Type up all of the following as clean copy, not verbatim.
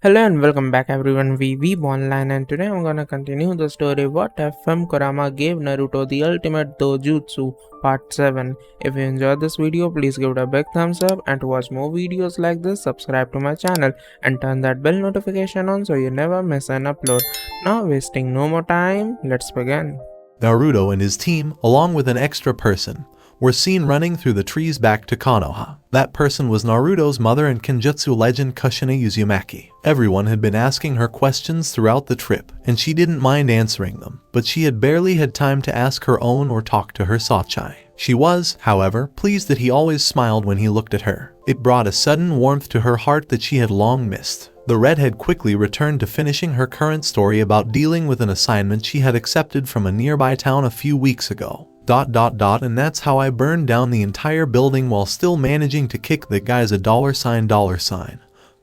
Hello and welcome back everyone, we Weeb Online, and today I'm gonna continue the story What If Kurama Gave Naruto the Ultimate Dojutsu Part 7. If you enjoyed this video, please give it a big thumbs up, and to watch more videos like this, subscribe to my channel and turn that bell notification on so you never miss an upload. Now wasting no more time, let's begin. Naruto and his team, along with an extra person, were seen running through the trees back to Konoha. That person was Naruto's mother and Kenjutsu legend Kushina Uzumaki. Everyone had been asking her questions throughout the trip, and she didn't mind answering them, but she had barely had time to ask her own or talk to her Sachai. She was, however, pleased that he always smiled when he looked at her. It brought a sudden warmth to her heart that she had long missed. The redhead quickly returned to finishing her current story about dealing with an assignment she had accepted from a nearby town a few weeks ago. And that's how I burned down the entire building while still managing to kick the guys a $sign.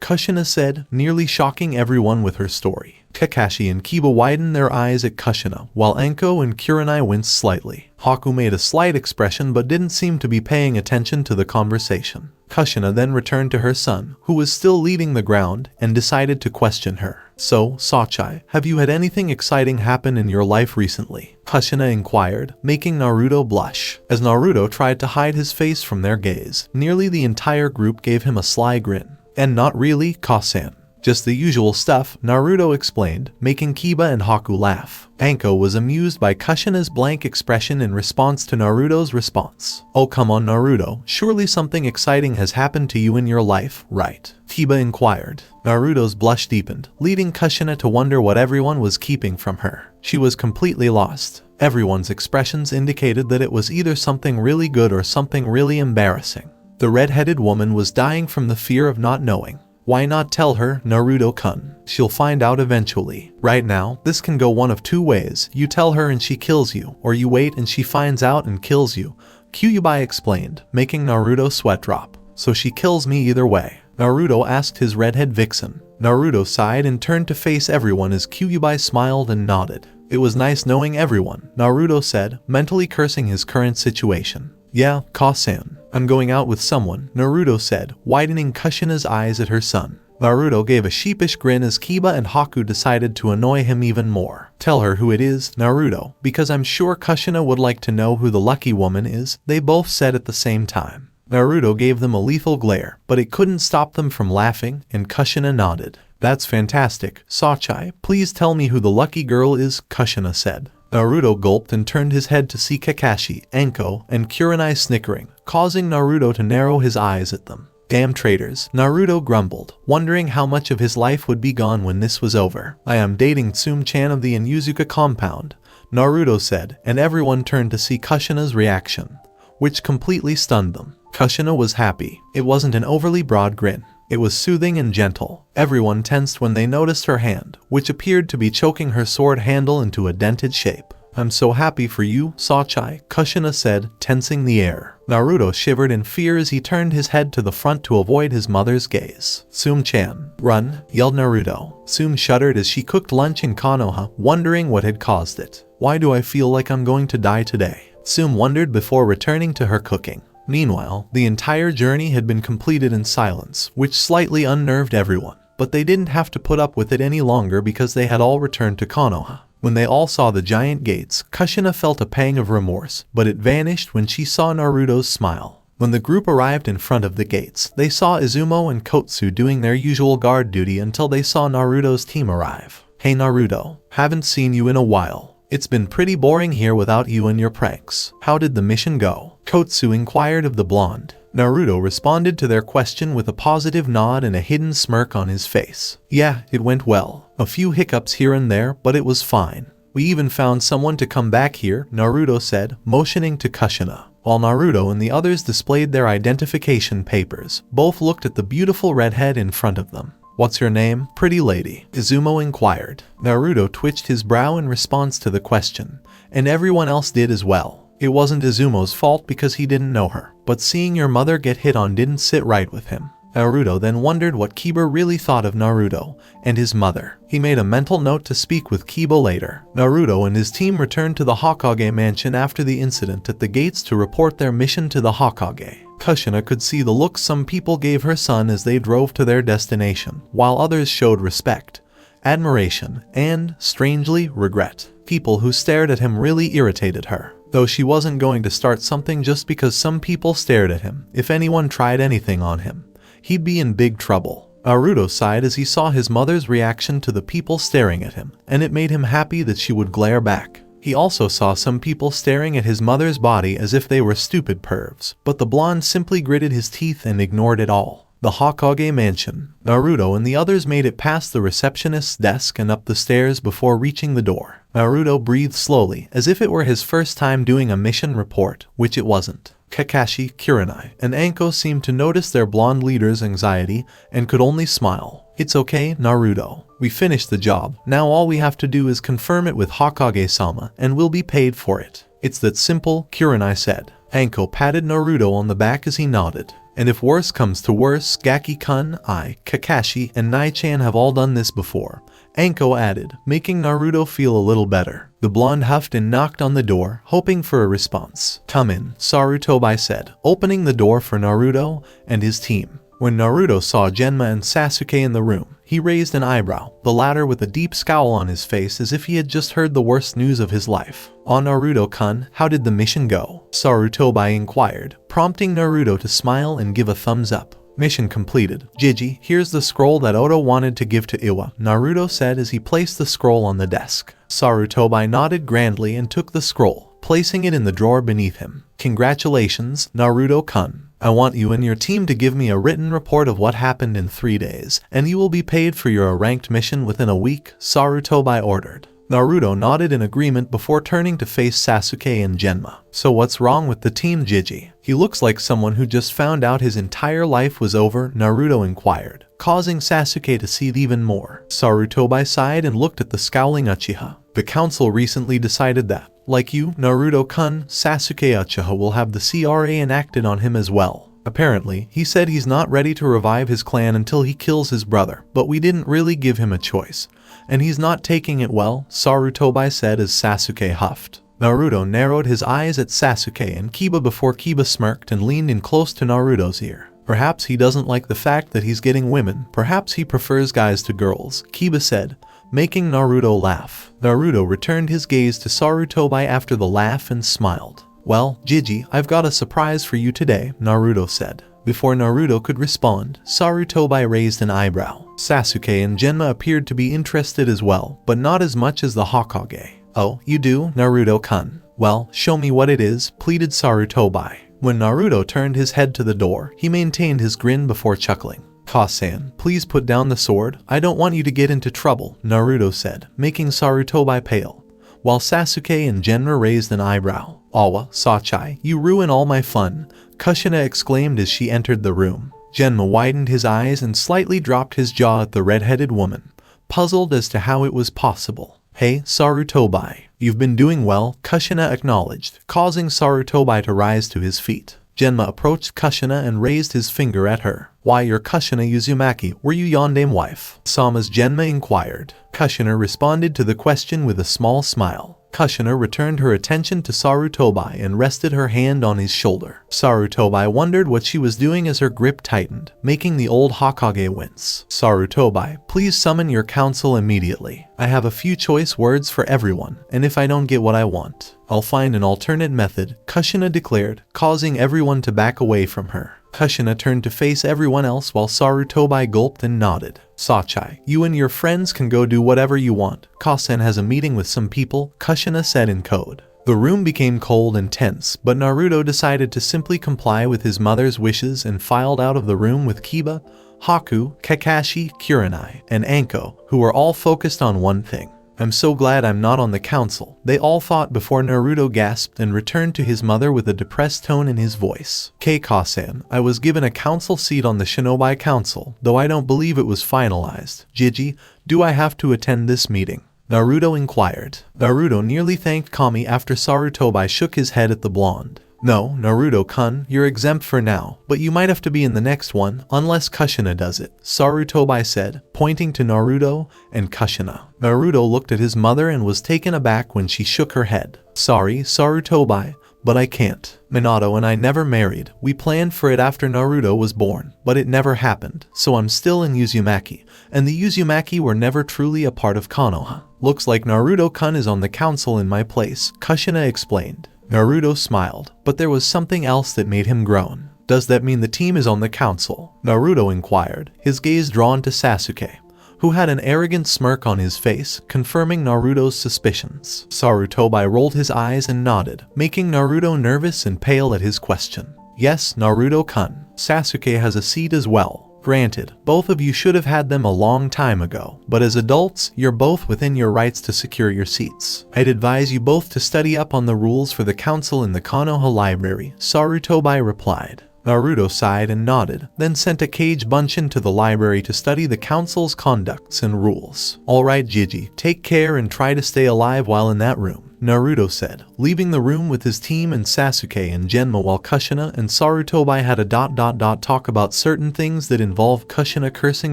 Kushina said, nearly shocking everyone with her story. Kakashi and Kiba widened their eyes at Kushina, while Anko and Kurenai winced slightly. Haku made a slight expression but didn't seem to be paying attention to the conversation. Kushina then returned to her son, who was still leading the ground, and decided to question her. So, Sachai, have you had anything exciting happen in your life recently? Kushina inquired, making Naruto blush. As Naruto tried to hide his face from their gaze, nearly the entire group gave him a sly grin. And not really, Kasan. Just the usual stuff, Naruto explained, making Kiba and Haku laugh. Anko was amused by Kushina's blank expression in response to Naruto's response. Oh come on Naruto, surely something exciting has happened to you in your life, right? Kiba inquired. Naruto's blush deepened, leading Kushina to wonder what everyone was keeping from her. She was completely lost. Everyone's expressions indicated that it was either something really good or something really embarrassing. The red-headed woman was dying from the fear of not knowing. Why not tell her, Naruto-kun? She'll find out eventually. Right now, this can go one of two ways. You tell her and she kills you, or you wait and she finds out and kills you. Kyuubi explained, making Naruto sweat drop. So she kills me either way. Naruto asked his redhead vixen. Naruto sighed and turned to face everyone as Kyuubi smiled and nodded. It was nice knowing everyone, Naruto said, mentally cursing his current situation. Yeah, Kasan. I'm going out with someone, Naruto said, widening Kushina's eyes at her son. Naruto gave a sheepish grin as Kiba and Haku decided to annoy him even more. Tell her who it is, Naruto, because I'm sure Kushina would like to know who the lucky woman is, they both said at the same time. Naruto gave them a lethal glare, but it couldn't stop them from laughing, and Kushina nodded. That's fantastic, Sachai, please tell me who the lucky girl is, Kushina said. Naruto gulped and turned his head to see Kakashi, Anko, and Kurenai snickering, causing Naruto to narrow his eyes at them. Damn traitors, Naruto grumbled, wondering how much of his life would be gone when this was over. I am dating Tsum-chan of the Inuzuka compound, Naruto said, and everyone turned to see Kushina's reaction, which completely stunned them. Kushina was happy. It wasn't an overly broad grin. It was soothing and gentle. Everyone tensed when they noticed her hand, which appeared to be choking her sword handle into a dented shape. I'm so happy for you, Sachai, Kushina said, tensing the air. Naruto shivered in fear as he turned his head to the front to avoid his mother's gaze. Tsum-chan, run, yelled Naruto. Tsum shuddered as she cooked lunch in Konoha, wondering what had caused it. Why do I feel like I'm going to die today? Tsum wondered before returning to her cooking. Meanwhile, the entire journey had been completed in silence, which slightly unnerved everyone. But they didn't have to put up with it any longer because they had all returned to Konoha. When they all saw the giant gates, Kushina felt a pang of remorse, but it vanished when she saw Naruto's smile. When the group arrived in front of the gates, they saw Izumo and Kotsu doing their usual guard duty until they saw Naruto's team arrive. Hey Naruto, haven't seen you in a while. It's been pretty boring here without you and your pranks. How did the mission go? Kotsu inquired of the blonde. Naruto responded to their question with a positive nod and a hidden smirk on his face. Yeah, it went well. A few hiccups here and there, but it was fine. We even found someone to come back here, Naruto said, motioning to Kushina. While Naruto and the others displayed their identification papers, both looked at the beautiful redhead in front of them. What's your name, pretty lady? Izumo inquired. Naruto twitched his brow in response to the question, and everyone else did as well. It wasn't Izumo's fault because he didn't know her, but seeing your mother get hit on didn't sit right with him. Naruto then wondered what Kiba really thought of Naruto and his mother. He made a mental note to speak with Kiba later. Naruto and his team returned to the Hokage mansion after the incident at the gates to report their mission to the Hokage. Kushina could see the look some people gave her son as they drove to their destination, while others showed respect, admiration, and, strangely, regret. People who stared at him really irritated her. Though she wasn't going to start something just because some people stared at him. If anyone tried anything on him, he'd be in big trouble. Naruto sighed as he saw his mother's reaction to the people staring at him, and it made him happy that she would glare back. He also saw some people staring at his mother's body as if they were stupid pervs, but the blonde simply gritted his teeth and ignored it all. The Hokage mansion. Naruto and the others made it past the receptionist's desk and up the stairs before reaching the door. Naruto breathed slowly, as if it were his first time doing a mission report, which it wasn't. Kakashi, Kurenai, and Anko seemed to notice their blonde leader's anxiety and could only smile. "It's okay, Naruto. We finished the job. Now all we have to do is confirm it with Hokage-sama, and we'll be paid for it. It's that simple," Kurenai said. Anko patted Naruto on the back as he nodded. "And if worse comes to worse, Gaki-kun, I, Kakashi, and Nai-chan have all done this before," Anko added, making Naruto feel a little better. The blonde huffed and knocked on the door, hoping for a response. "Come in," Sarutobi said, opening the door for Naruto and his team. When Naruto saw Genma and Sasuke in the room, he raised an eyebrow, the latter with a deep scowl on his face as if he had just heard the worst news of his life. Naruto-kun, how did the mission go?" Sarutobi inquired, prompting Naruto to smile and give a thumbs up. "Mission completed. Jiji, here's the scroll that Oda wanted to give to Iwa," Naruto said as he placed the scroll on the desk. Sarutobi nodded grandly and took the scroll, placing it in the drawer beneath him. "Congratulations, Naruto-kun. I want you and your team to give me a written report of what happened in 3 days, and you will be paid for your ranked mission within a week," Sarutobi ordered. Naruto nodded in agreement before turning to face Sasuke and Genma. "So what's wrong with the team, Jiji? He looks like someone who just found out his entire life was over," Naruto inquired, causing Sasuke to seethe even more. Sarutobi sighed and looked at the scowling Uchiha. "The council recently decided that, like you, Naruto-kun, Sasuke Uchiha will have the CRA enacted on him as well. Apparently, he said he's not ready to revive his clan until he kills his brother, but we didn't really give him a choice. And he's not taking it well," Sarutobi said as Sasuke huffed. Naruto narrowed his eyes at Sasuke and Kiba before Kiba smirked and leaned in close to Naruto's ear. "Perhaps he doesn't like the fact that he's getting women. Perhaps he prefers guys to girls," Kiba said, making Naruto laugh. Naruto returned his gaze to Sarutobi after the laugh and smiled. "Well, Jiji, I've got a surprise for you today," Naruto said. Before Naruto could respond, Sarutobi raised an eyebrow. Sasuke and Genma appeared to be interested as well, but not as much as the Hokage. "Oh, you do, Naruto-kun? Well, show me what it is," pleaded Sarutobi. When Naruto turned his head to the door, he maintained his grin before chuckling. "Kasan, please put down the sword. I don't want you to get into trouble," Naruto said, making Sarutobi pale. While Sasuke and Genma raised an eyebrow. "Awa, Sachai, you ruin all my fun," Kushina exclaimed as she entered the room. Genma widened his eyes and slightly dropped his jaw at the red-headed woman, puzzled as to how it was possible. "Hey, Sarutobi, you've been doing well," Kushina acknowledged, causing Sarutobi to rise to his feet. Genma approached Kushina and raised his finger at her. "Why, you're Kushina Uzumaki, were you Yondame's wife?" Sama's Genma inquired. Kushina responded to the question with a small smile. Kushina returned her attention to Sarutobi and rested her hand on his shoulder. Sarutobi wondered what she was doing as her grip tightened, making the old Hokage wince. "Sarutobi, please summon your council immediately. I have a few choice words for everyone, and if I don't get what I want, I'll find an alternate method," Kushina declared, causing everyone to back away from her. Kushina turned to face everyone else while Sarutobi gulped and nodded. "Sachai, you and your friends can go do whatever you want. Kasen has a meeting with some people," Kushina said in code. The room became cold and tense, but Naruto decided to simply comply with his mother's wishes and filed out of the room with Kiba, Haku, Kakashi, Kurenai, and Anko, who were all focused on one thing. "I'm so glad I'm not on the council," they all thought before Naruto gasped and returned to his mother with a depressed tone in his voice. "Kasan, I was given a council seat on the Shinobi Council, though I don't believe it was finalized. Jiji, do I have to attend this meeting?" Naruto inquired. Naruto nearly thanked Kami after Sarutobi shook his head at the blonde. No, Naruto-kun, you're exempt for now, but you might have to be in the next one, unless Kushina does it, Sarutobi said, pointing to Naruto and Kushina. Naruto looked at his mother and was taken aback when she shook her head. Sorry, Sarutobi, but I can't. Minato and I never married. We planned for it after Naruto was born, but it never happened, so I'm still in Uzumaki, and the Uzumaki were never truly a part of Konoha. Looks like Naruto-kun is on the council in my place, Kushina explained. Naruto smiled, but there was something else that made him groan. Does that mean the team is on the council? Naruto inquired, his gaze drawn to Sasuke, who had an arrogant smirk on his face, confirming Naruto's suspicions. Sarutobi rolled his eyes and nodded, making Naruto nervous and pale at his question. Yes, Naruto-kun, Sasuke has a seat as well. Granted, both of you should have had them a long time ago, but as adults, you're both within your rights to secure your seats. I'd advise you both to study up on the rules for the council in the Konoha library, Sarutobi replied. Naruto sighed and nodded, then sent a Kage Bunshin to the library to study the council's conducts and rules. Alright Jiji, take care and try to stay alive while in that room, Naruto said, leaving the room with his team and Sasuke and Genma while Kushina and Sarutobi had a talk about certain things that involve Kushina cursing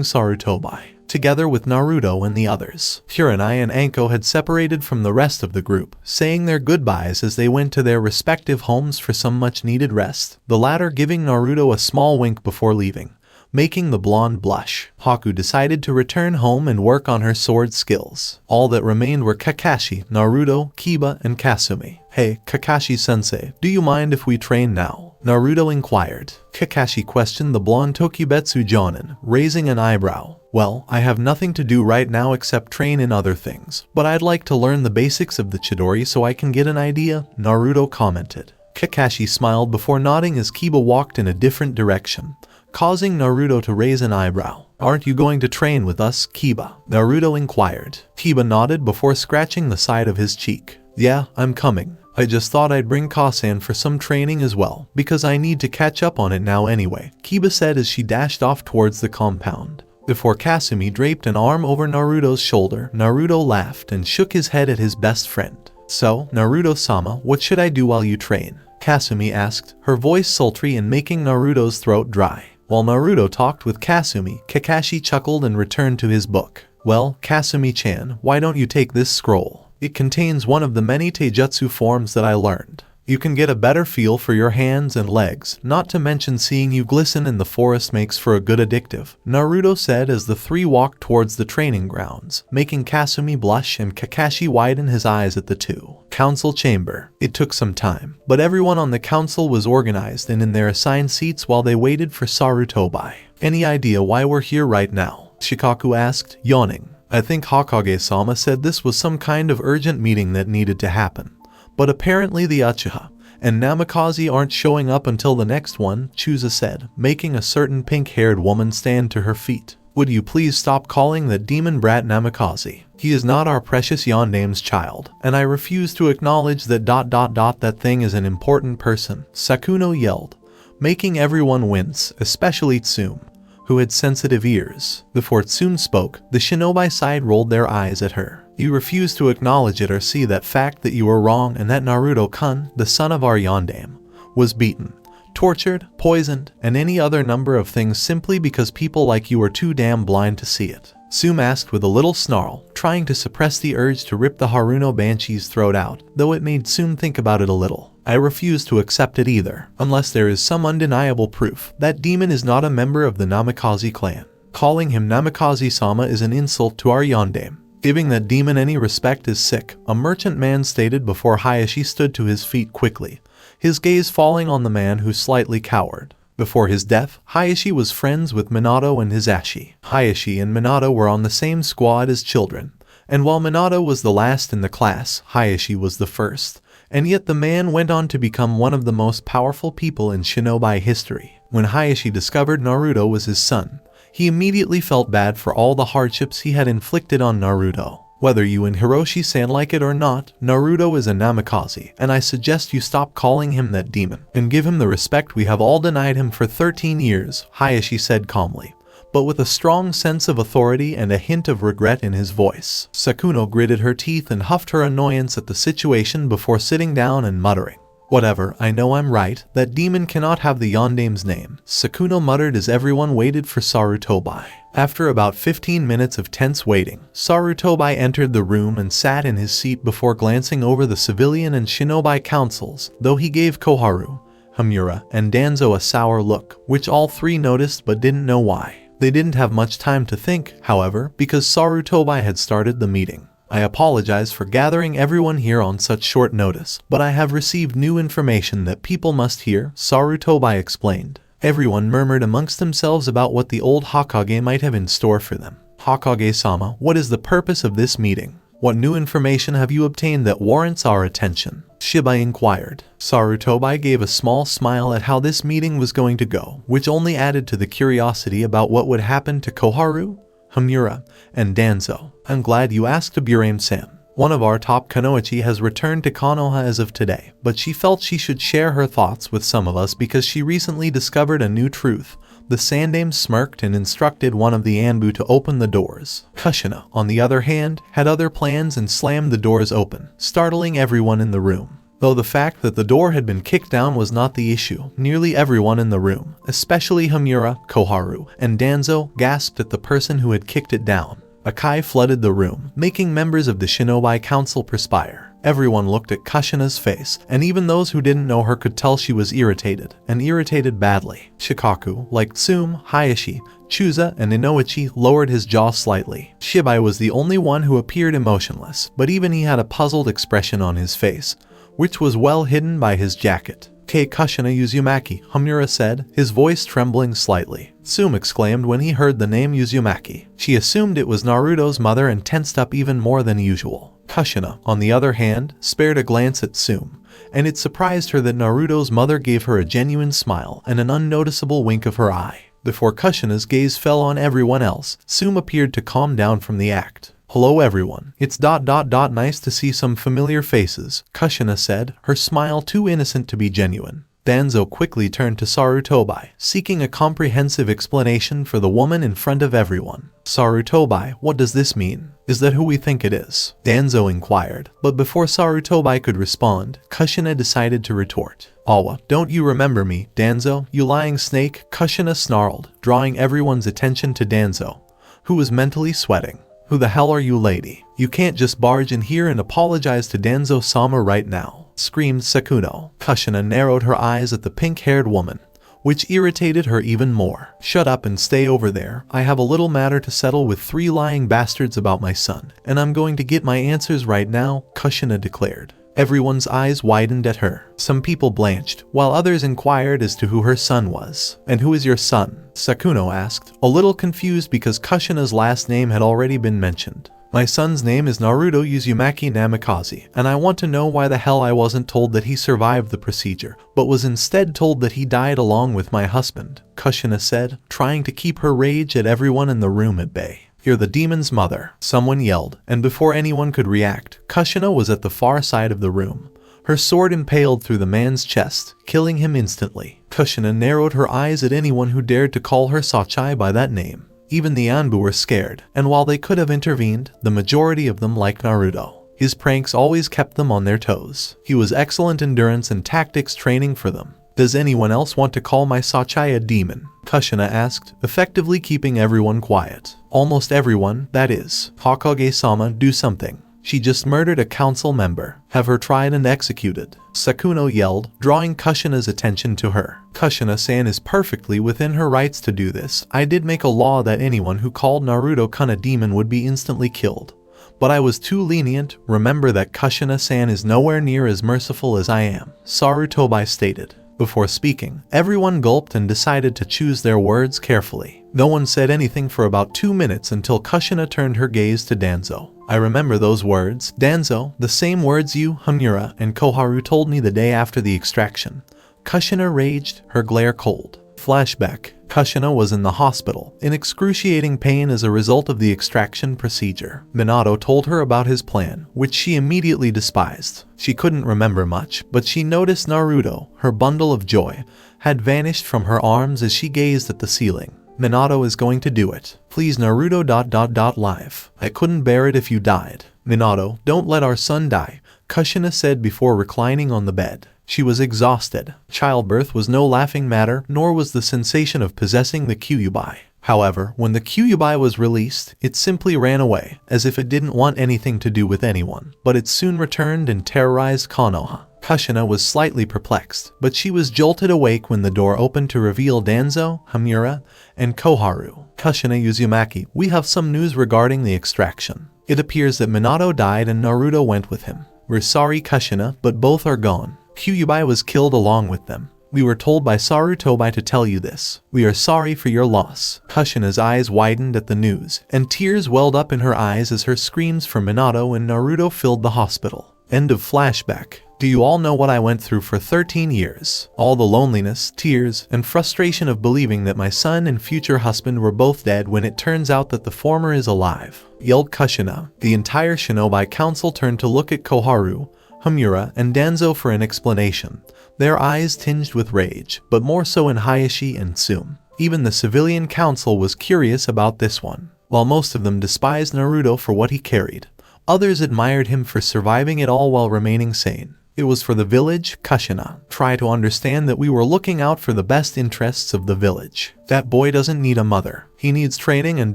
Sarutobi, together with Naruto and the others. Kurenai and Anko had separated from the rest of the group, saying their goodbyes as they went to their respective homes for some much-needed rest, the latter giving Naruto a small wink before leaving, making the blonde blush. Haku decided to return home and work on her sword skills. All that remained were Kakashi, Naruto, Kiba, and Kasumi. Hey, Kakashi-sensei, do you mind if we train now? Naruto inquired. Kakashi questioned the blonde Tokubetsu Jonin, raising an eyebrow. Well, I have nothing to do right now except train in other things, but I'd like to learn the basics of the Chidori so I can get an idea, Naruto commented. Kakashi smiled before nodding as Kiba walked in a different direction, causing Naruto to raise an eyebrow. Aren't you going to train with us, Kiba? Naruto inquired. Kiba nodded before scratching the side of his cheek. Yeah, I'm coming. I just thought I'd bring Kasan for some training as well, because I need to catch up on it now anyway, Kiba said as she dashed off towards the compound. Before Kasumi draped an arm over Naruto's shoulder, Naruto laughed and shook his head at his best friend. So, Naruto-sama, what should I do while you train? Kasumi asked, her voice sultry and making Naruto's throat dry. While Naruto talked with Kasumi, Kakashi chuckled and returned to his book. Well, Kasumi-chan, why don't you take this scroll? It contains one of the many taijutsu forms that I learned. You can get a better feel for your hands and legs, not to mention seeing you glisten in the forest makes for a good addictive, Naruto said as the three walked towards the training grounds, making Kasumi blush and Kakashi widen his eyes at the two. Council chamber. It took some time, but everyone on the council was organized and in their assigned seats while they waited for Sarutobi. Any idea why we're here right now? Shikaku asked, yawning. I think Hokage-sama said this was some kind of urgent meeting that needed to happen. But apparently the Uchiha and Namikaze aren't showing up until the next one, Chusa said, making a certain pink-haired woman stand to her feet. Would you please stop calling that demon brat Namikaze? He is not our precious Yondame's child, and I refuse to acknowledge that that thing is an important person, Sakuno yelled, making everyone wince, especially Tsume, who had sensitive ears. Before Tsume spoke, the shinobi side rolled their eyes at her. You refuse to acknowledge it or see that fact that you were wrong and that Naruto-kun, the son of our Yondaime, was beaten, tortured, poisoned, and any other number of things simply because people like you are too damn blind to see it. Tsume asked with a little snarl, trying to suppress the urge to rip the Haruno Banshee's throat out, though it made Tsume think about it a little. I refuse to accept it either, unless there is some undeniable proof that demon is not a member of the Namikaze clan. Calling him Namikaze-sama is an insult to our Yondaime. Giving that demon any respect is sick, a merchant man stated before Hayashi stood to his feet quickly, his gaze falling on the man who slightly cowered. Before his death, Hayashi was friends with Minato and Hisashi. Hayashi and Minato were on the same squad as children, and while Minato was the last in the class, Hayashi was the first, and yet the man went on to become one of the most powerful people in shinobi history. When Hayashi discovered Naruto was his son, he immediately felt bad for all the hardships he had inflicted on Naruto. Whether you and Hiroshi-san like it or not, Naruto is a Namikaze, and I suggest you stop calling him that demon, and give him the respect we have all denied him for 13 years, Hayashi said calmly, but with a strong sense of authority and a hint of regret in his voice. Sakuno gritted her teeth and huffed her annoyance at the situation before sitting down and muttering, Whatever, I know I'm right. That demon cannot have the Yondame's name, Sakuno muttered as everyone waited for Sarutobi. After about 15 minutes of tense waiting, Sarutobi entered the room and sat in his seat before glancing over the civilian and shinobi councils, though he gave Koharu, Hamura, and Danzo a sour look, which all three noticed but didn't know why. They didn't have much time to think, however, because Sarutobi had started the meeting. I apologize for gathering everyone here on such short notice, but I have received new information that people must hear, Sarutobi explained. Everyone murmured amongst themselves about what the old Hokage might have in store for them. Hokage-sama, what is the purpose of this meeting? What new information have you obtained that warrants our attention? Shiba inquired. Sarutobi gave a small smile at how this meeting was going to go, which only added to the curiosity about what would happen to Koharu, Hamura, and Danzo. I'm glad you asked, Burame-san. One of our top Kunoichi has returned to Konoha as of today, but she felt she should share her thoughts with some of us because she recently discovered a new truth. The Sandame smirked and instructed one of the Anbu to open the doors. Kushina, on the other hand, had other plans and slammed the doors open, startling everyone in the room. Though the fact that the door had been kicked down was not the issue, nearly everyone in the room, especially Hamura, Koharu, and Danzo, gasped at the person who had kicked it down. A kai flooded the room, making members of the Shinobi Council perspire. Everyone looked at Kushina's face, and even those who didn't know her could tell she was irritated, and irritated badly. Shikaku, like Tsume, Hayashi, Chusa, and Inoichi, lowered his jaw slightly. Shibai was the only one who appeared emotionless, but even he had a puzzled expression on his face, which was well hidden by his jacket. Kushina Uzumaki, Hamura said, his voice trembling slightly. Tsume exclaimed when he heard the name Uzumaki. She assumed it was Naruto's mother and tensed up even more than usual. Kushina, on the other hand, spared a glance at Tsume, and it surprised her that Naruto's mother gave her a genuine smile and an unnoticeable wink of her eye. Before Kushina's gaze fell on everyone else, Tsume appeared to calm down from the act. Hello everyone, it's nice to see some familiar faces, Kushina said, her smile too innocent to be genuine. Danzo quickly turned to Sarutobi, seeking a comprehensive explanation for the woman in front of everyone. Sarutobi, what does this mean? Is that who we think it is? Danzo inquired, but before Sarutobi could respond, Kushina decided to retort. Awa, don't you remember me, Danzo, you lying snake? Kushina snarled, drawing everyone's attention to Danzo, who was mentally sweating. Who the hell are you, lady? You can't just barge in here and apologize to Danzo-sama right now, screamed Sakuno. Kushina narrowed her eyes at the pink-haired woman, which irritated her even more. Shut up and stay over there. I have a little matter to settle with 3 lying bastards about my son, and I'm going to get my answers right now, Kushina declared. Everyone's eyes widened at her. Some people blanched, while others inquired as to who her son was. And who is your son? Sakuno asked, a little confused because Kushina's last name had already been mentioned. My son's name is Naruto Uzumaki Namikaze, and I want to know why the hell I wasn't told that he survived the procedure, but was instead told that he died along with my husband, Kushina said, trying to keep her rage at everyone in the room at bay. You're the demon's mother, someone yelled, and before anyone could react, Kushina was at the far side of the room. Her sword impaled through the man's chest, killing him instantly. Kushina narrowed her eyes at anyone who dared to call her Sachai by that name. Even the Anbu were scared, and while they could have intervened, the majority of them liked Naruto. His pranks always kept them on their toes. He was excellent endurance and tactics training for them. Does anyone else want to call my Sachai a demon? Kushina asked, effectively keeping everyone quiet. Almost everyone, that is. Hokage-sama, do something. She just murdered a council member. Have her tried and executed. Sakuno yelled, drawing Kushina's attention to her. Kushina-san is perfectly within her rights to do this. I did make a law that anyone who called Naruto-kun a demon would be instantly killed. But I was too lenient. Remember that Kushina-san is nowhere near as merciful as I am, Sarutobi stated. Before speaking, everyone gulped and decided to choose their words carefully. No one said anything for about 2 minutes until Kushina turned her gaze to Danzo. I remember those words, Danzo, the same words you, Hamura, and Koharu told me the day after the extraction. Kushina raged, her glare cold. Flashback. Kushina was in the hospital, in excruciating pain as a result of the extraction procedure. Minato told her about his plan, which she immediately despised. She couldn't remember much, but she noticed Naruto, her bundle of joy, had vanished from her arms as she gazed at the ceiling. Minato is going to do it. Please Naruto ... live. I couldn't bear it if you died. Minato, don't let our son die, Kushina said before reclining on the bed. She was exhausted. Childbirth was no laughing matter, nor was the sensation of possessing the Kyuubi. However, when the Kyuubi was released, it simply ran away, as if it didn't want anything to do with anyone. But it soon returned and terrorized Konoha. Kushina was slightly perplexed, but she was jolted awake when the door opened to reveal Danzo, Hamura, and Koharu. Kushina Uzumaki, we have some news regarding the extraction. It appears that Minato died and Naruto went with him. We're sorry, Kushina, but both are gone. Kyuubi was killed along with them. We were told by Sarutobi to tell you this. We are sorry for your loss. Kushina's eyes widened at the news, and tears welled up in her eyes as her screams for Minato and Naruto filled the hospital. End of flashback. Do you all know what I went through for 13 years? All the loneliness, tears, and frustration of believing that my son and future husband were both dead when it turns out that the former is alive, yelled Kushina. The entire Shinobi Council turned to look at Koharu, Hamura, and Danzo for an explanation, their eyes tinged with rage, but more so in Hayashi and Tsume. Even the civilian council was curious about this one. While most of them despised Naruto for what he carried, others admired him for surviving it all while remaining sane. It was for the village, Kushina. Try to understand that we were looking out for the best interests of the village. That boy doesn't need a mother. He needs training and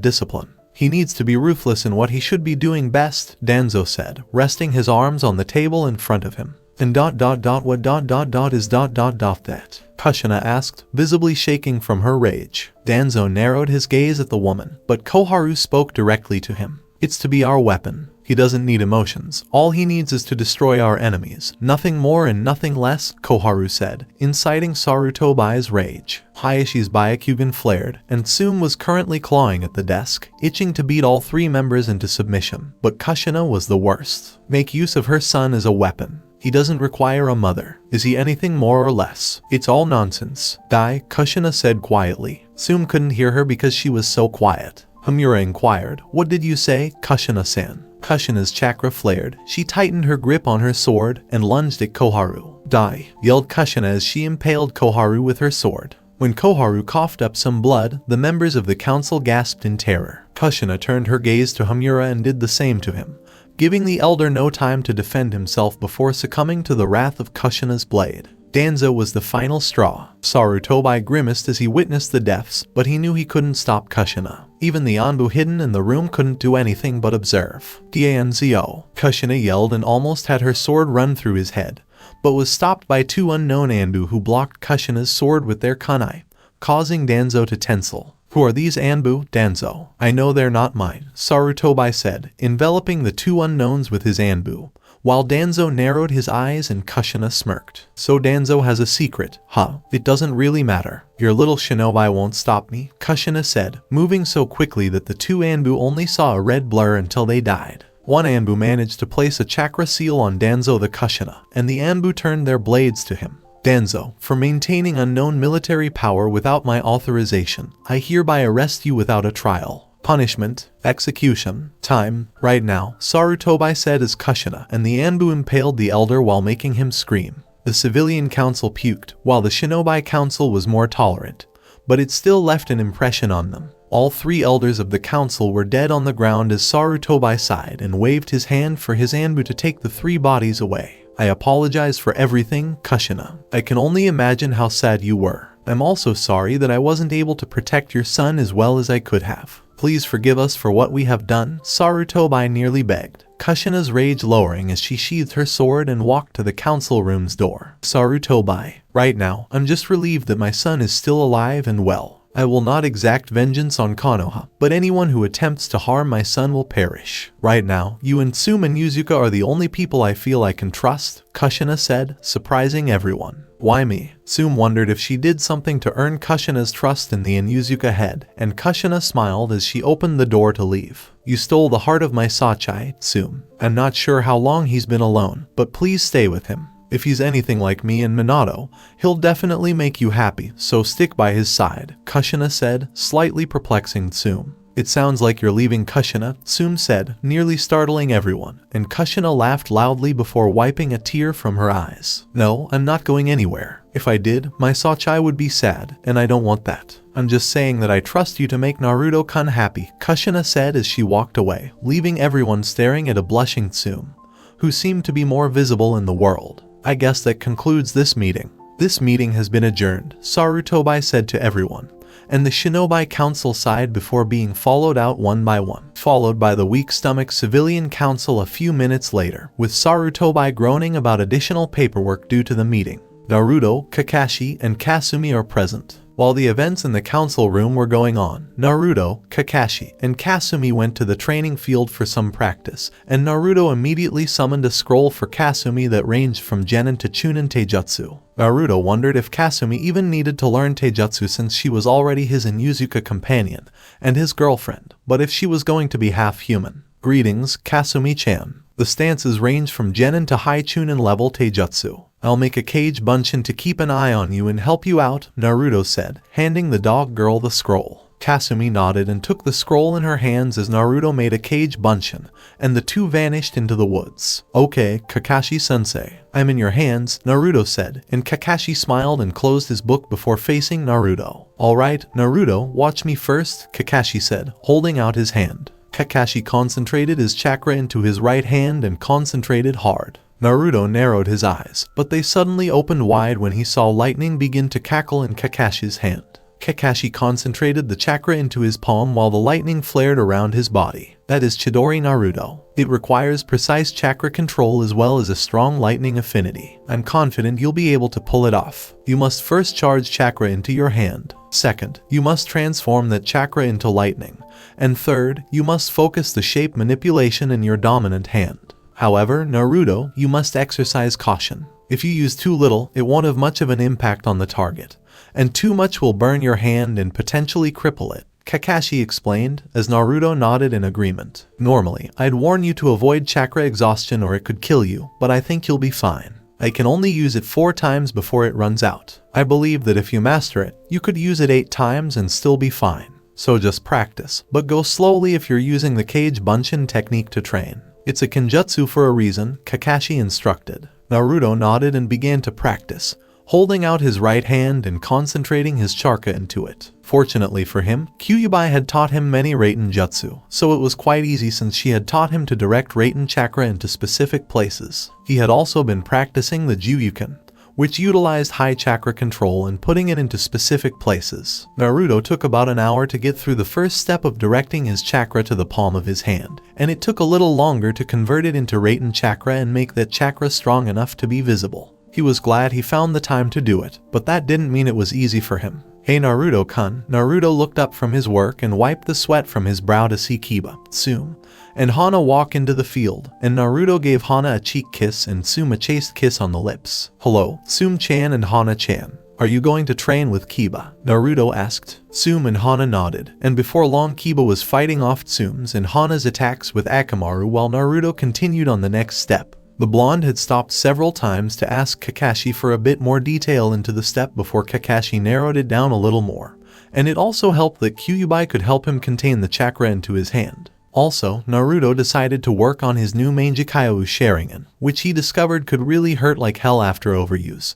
discipline. He needs to be ruthless in what he should be doing best, Danzo said, resting his arms on the table in front of him. And what is that? Kushina asked, visibly shaking from her rage. Danzo narrowed his gaze at the woman, but Koharu spoke directly to him. It's to be our weapon. He doesn't need emotions. All he needs is to destroy our enemies. Nothing more and nothing less, Koharu said, inciting Sarutobi's rage. Hayashi's Byakugan flared, and Tsume was currently clawing at the desk, itching to beat all three members into submission. But Kushina was the worst. Make use of her son as a weapon. He doesn't require a mother. Is he anything more or less? It's all nonsense. Die, Kushina said quietly. Tsume couldn't hear her because she was so quiet. Hamura inquired, what did you say, Kushina-san? Kushina's chakra flared. She tightened her grip on her sword and lunged at Koharu. Die, yelled Kushina as she impaled Koharu with her sword. When Koharu coughed up some blood, the members of the council gasped in terror. Kushina turned her gaze to Hamura and did the same to him, giving the elder no time to defend himself before succumbing to the wrath of Kushina's blade. Danzo was the final straw. Sarutobi grimaced as he witnessed the deaths, but he knew he couldn't stop Kushina. Even the Anbu hidden in the room couldn't do anything but observe. Danzo, Kushina yelled and almost had her sword run through his head, but was stopped by two unknown Anbu who blocked Kushina's sword with their kunai, causing Danzo to tinsel. Who are these Anbu, Danzo? I know they're not mine, Sarutobi said, enveloping the two unknowns with his Anbu, while Danzo narrowed his eyes and Kushina smirked. So Danzo has a secret, huh? It doesn't really matter. Your little shinobi won't stop me, Kushina said, moving so quickly that the two Anbu only saw a red blur until they died. One Anbu managed to place a chakra seal on Danzo the Kushina, and the Anbu turned their blades to him. Danzo, for maintaining unknown military power without my authorization, I hereby arrest you without a trial. Punishment, execution, time, right now, Sarutobi said as Kushina and the Anbu impaled the elder while making him scream. The civilian council puked, while the shinobi council was more tolerant, but it still left an impression on them. All three elders of the council were dead on the ground as Sarutobi sighed and waved his hand for his Anbu to take the three bodies away. I apologize for everything, Kushina. I can only imagine how sad you were. I'm also sorry that I wasn't able to protect your son as well as I could have. Please forgive us for what we have done, Sarutobi nearly begged, Kushina's rage lowering as she sheathed her sword and walked to the council room's door. Sarutobi, right now, I'm just relieved that my son is still alive and well. I will not exact vengeance on Konoha, but anyone who attempts to harm my son will perish. Right now, you and Tsume and Inuzuka are the only people I feel I can trust, Kushina said, surprising everyone. Why me? Tsume wondered if she did something to earn Kushina's trust in the Inuzuka head, and Kushina smiled as she opened the door to leave. You stole the heart of my Sachai, Tsume. I'm not sure how long he's been alone, but please stay with him. If he's anything like me and Minato, he'll definitely make you happy, so stick by his side, Kushina said, slightly perplexing Tsume. It sounds like you're leaving Kushina, Tsume said, nearly startling everyone, and Kushina laughed loudly before wiping a tear from her eyes. No, I'm not going anywhere. If I did, my Sachai would be sad, and I don't want that. I'm just saying that I trust you to make Naruto-kun happy, Kushina said as she walked away, leaving everyone staring at a blushing Tsume, who seemed to be more visible in the world. I guess that concludes this meeting. This meeting has been adjourned, Sarutobi said to everyone, and the Shinobi Council sighed before being followed out one by one, followed by the weak-stomached Civilian Council a few minutes later, with Sarutobi groaning about additional paperwork due to the meeting. Naruto, Kakashi, and Kasumi are present. While the events in the council room were going on, Naruto, Kakashi, and Kasumi went to the training field for some practice, and Naruto immediately summoned a scroll for Kasumi that ranged from Genin to Chunin Taijutsu. Naruto wondered if Kasumi even needed to learn Taijutsu since she was already his Inuzuka companion and his girlfriend, but if she was going to be half-human. Greetings, Kasumi-chan. The stances range from Genin to high Chunin level Taijutsu. I'll make a Kage Bunshin to keep an eye on you and help you out, Naruto said, handing the dog girl the scroll. Kasumi nodded and took the scroll in her hands as Naruto made a Kage Bunshin, and the two vanished into the woods. Okay, Kakashi-sensei, I'm in your hands, Naruto said, and Kakashi smiled and closed his book before facing Naruto. Alright, Naruto, watch me first, Kakashi said, holding out his hand. Kakashi concentrated his chakra into his right hand and concentrated hard. Naruto narrowed his eyes, but they suddenly opened wide when he saw lightning begin to cackle in Kakashi's hand. Kakashi concentrated the chakra into his palm while the lightning flared around his body. That is Chidori Naruto. It requires precise chakra control as well as a strong lightning affinity. I'm confident you'll be able to pull it off. You must first charge chakra into your hand. Second, you must transform that chakra into lightning. And third, you must focus the shape manipulation in your dominant hand. However, Naruto, you must exercise caution. If you use too little, it won't have much of an impact on the target, and too much will burn your hand and potentially cripple it, Kakashi explained, as Naruto nodded in agreement. Normally, I'd warn you to avoid chakra exhaustion or it could kill you, but I think you'll be fine. I can only use it 4 times before it runs out. I believe that if you master it, you could use it 8 times and still be fine. So just practice, but go slowly if you're using the Kage Bunshin technique to train. It's a kenjutsu for a reason, Kakashi instructed. Naruto nodded and began to practice, holding out his right hand and concentrating his chakra into it. Fortunately for him, Kyuubi had taught him many Raiten jutsu, so it was quite easy since she had taught him to direct Raiten chakra into specific places. He had also been practicing the Juryuken, which utilized high chakra control and putting it into specific places. Naruto took about an hour to get through the first step of directing his chakra to the palm of his hand, and it took a little longer to convert it into Raiten chakra and make that chakra strong enough to be visible. He was glad he found the time to do it, but that didn't mean it was easy for him. Hey Naruto-kun. Naruto looked up from his work and wiped the sweat from his brow to see Kiba, Tsume, and Hana walk into the field, and Naruto gave Hana a cheek kiss and Tsume a chaste kiss on the lips. Hello, Tsume-chan and Hana-chan. Are you going to train with Kiba? Naruto asked. Tsume and Hana nodded, and before long Kiba was fighting off Tsume's and Hana's attacks with Akamaru while Naruto continued on the next step. The blonde had stopped several times to ask Kakashi for a bit more detail into the step before Kakashi narrowed it down a little more, and it also helped that Kyuubi could help him contain the chakra into his hand. Also, Naruto decided to work on his new Mangekyo Sharingan, which he discovered could really hurt like hell after overuse,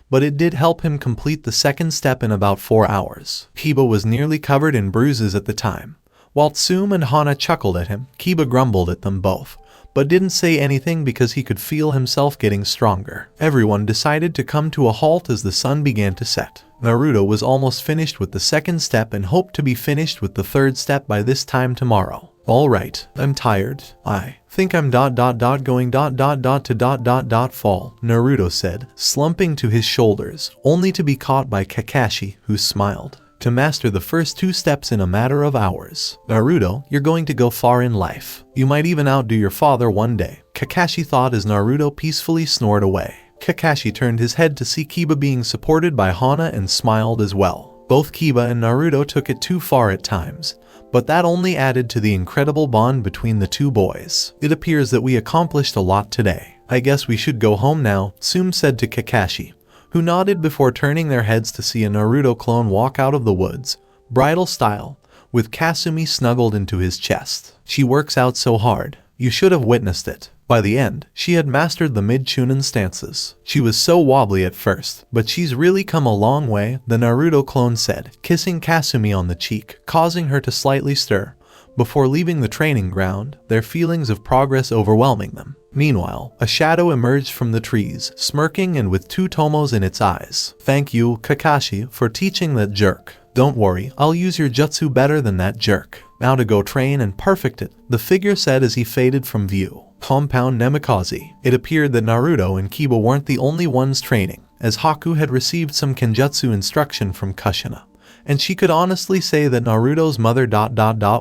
but it did help him complete the second step in about 4 hours. Kiba was nearly covered in bruises at the time. While Tsume and Hana chuckled at him, Kiba grumbled at them both, but didn't say anything because he could feel himself getting stronger. Everyone decided to come to a halt as the sun began to set. Naruto was almost finished with the second step and hoped to be finished with the third step by this time tomorrow. Alright, I'm tired. I think I'm going to fall, Naruto said, slumping to his shoulders, only to be caught by Kakashi, who smiled. To master the first 2 steps in a matter of hours. Naruto, you're going to go far in life. You might even outdo your father one day, Kakashi thought as Naruto peacefully snored away. Kakashi turned his head to see Kiba being supported by Hana and smiled as well. Both Kiba and Naruto took it too far at times, but that only added to the incredible bond between the two boys. It appears that we accomplished a lot today. I guess we should go home now, Tsume said to Kakashi, who nodded before turning their heads to see a Naruto clone walk out of the woods, bridal style, with Kasumi snuggled into his chest. She works out so hard. You should have witnessed it. By the end, she had mastered the mid-Chunin stances. She was so wobbly at first, but she's really come a long way, the Naruto clone said, kissing Kasumi on the cheek, causing her to slightly stir, Before leaving the training ground, their feelings of progress overwhelming them. Meanwhile, a shadow emerged from the trees, smirking and with two tomos in its eyes. "Thank you, Kakashi, for teaching that jerk. Don't worry, I'll use your jutsu better than that jerk. Now to go train and perfect it," the figure said as he faded from view. Compound Namikaze. It appeared that Naruto and Kiba weren't the only ones training, as Haku had received some kenjutsu instruction from Kushina. And she could honestly say that Naruto's mother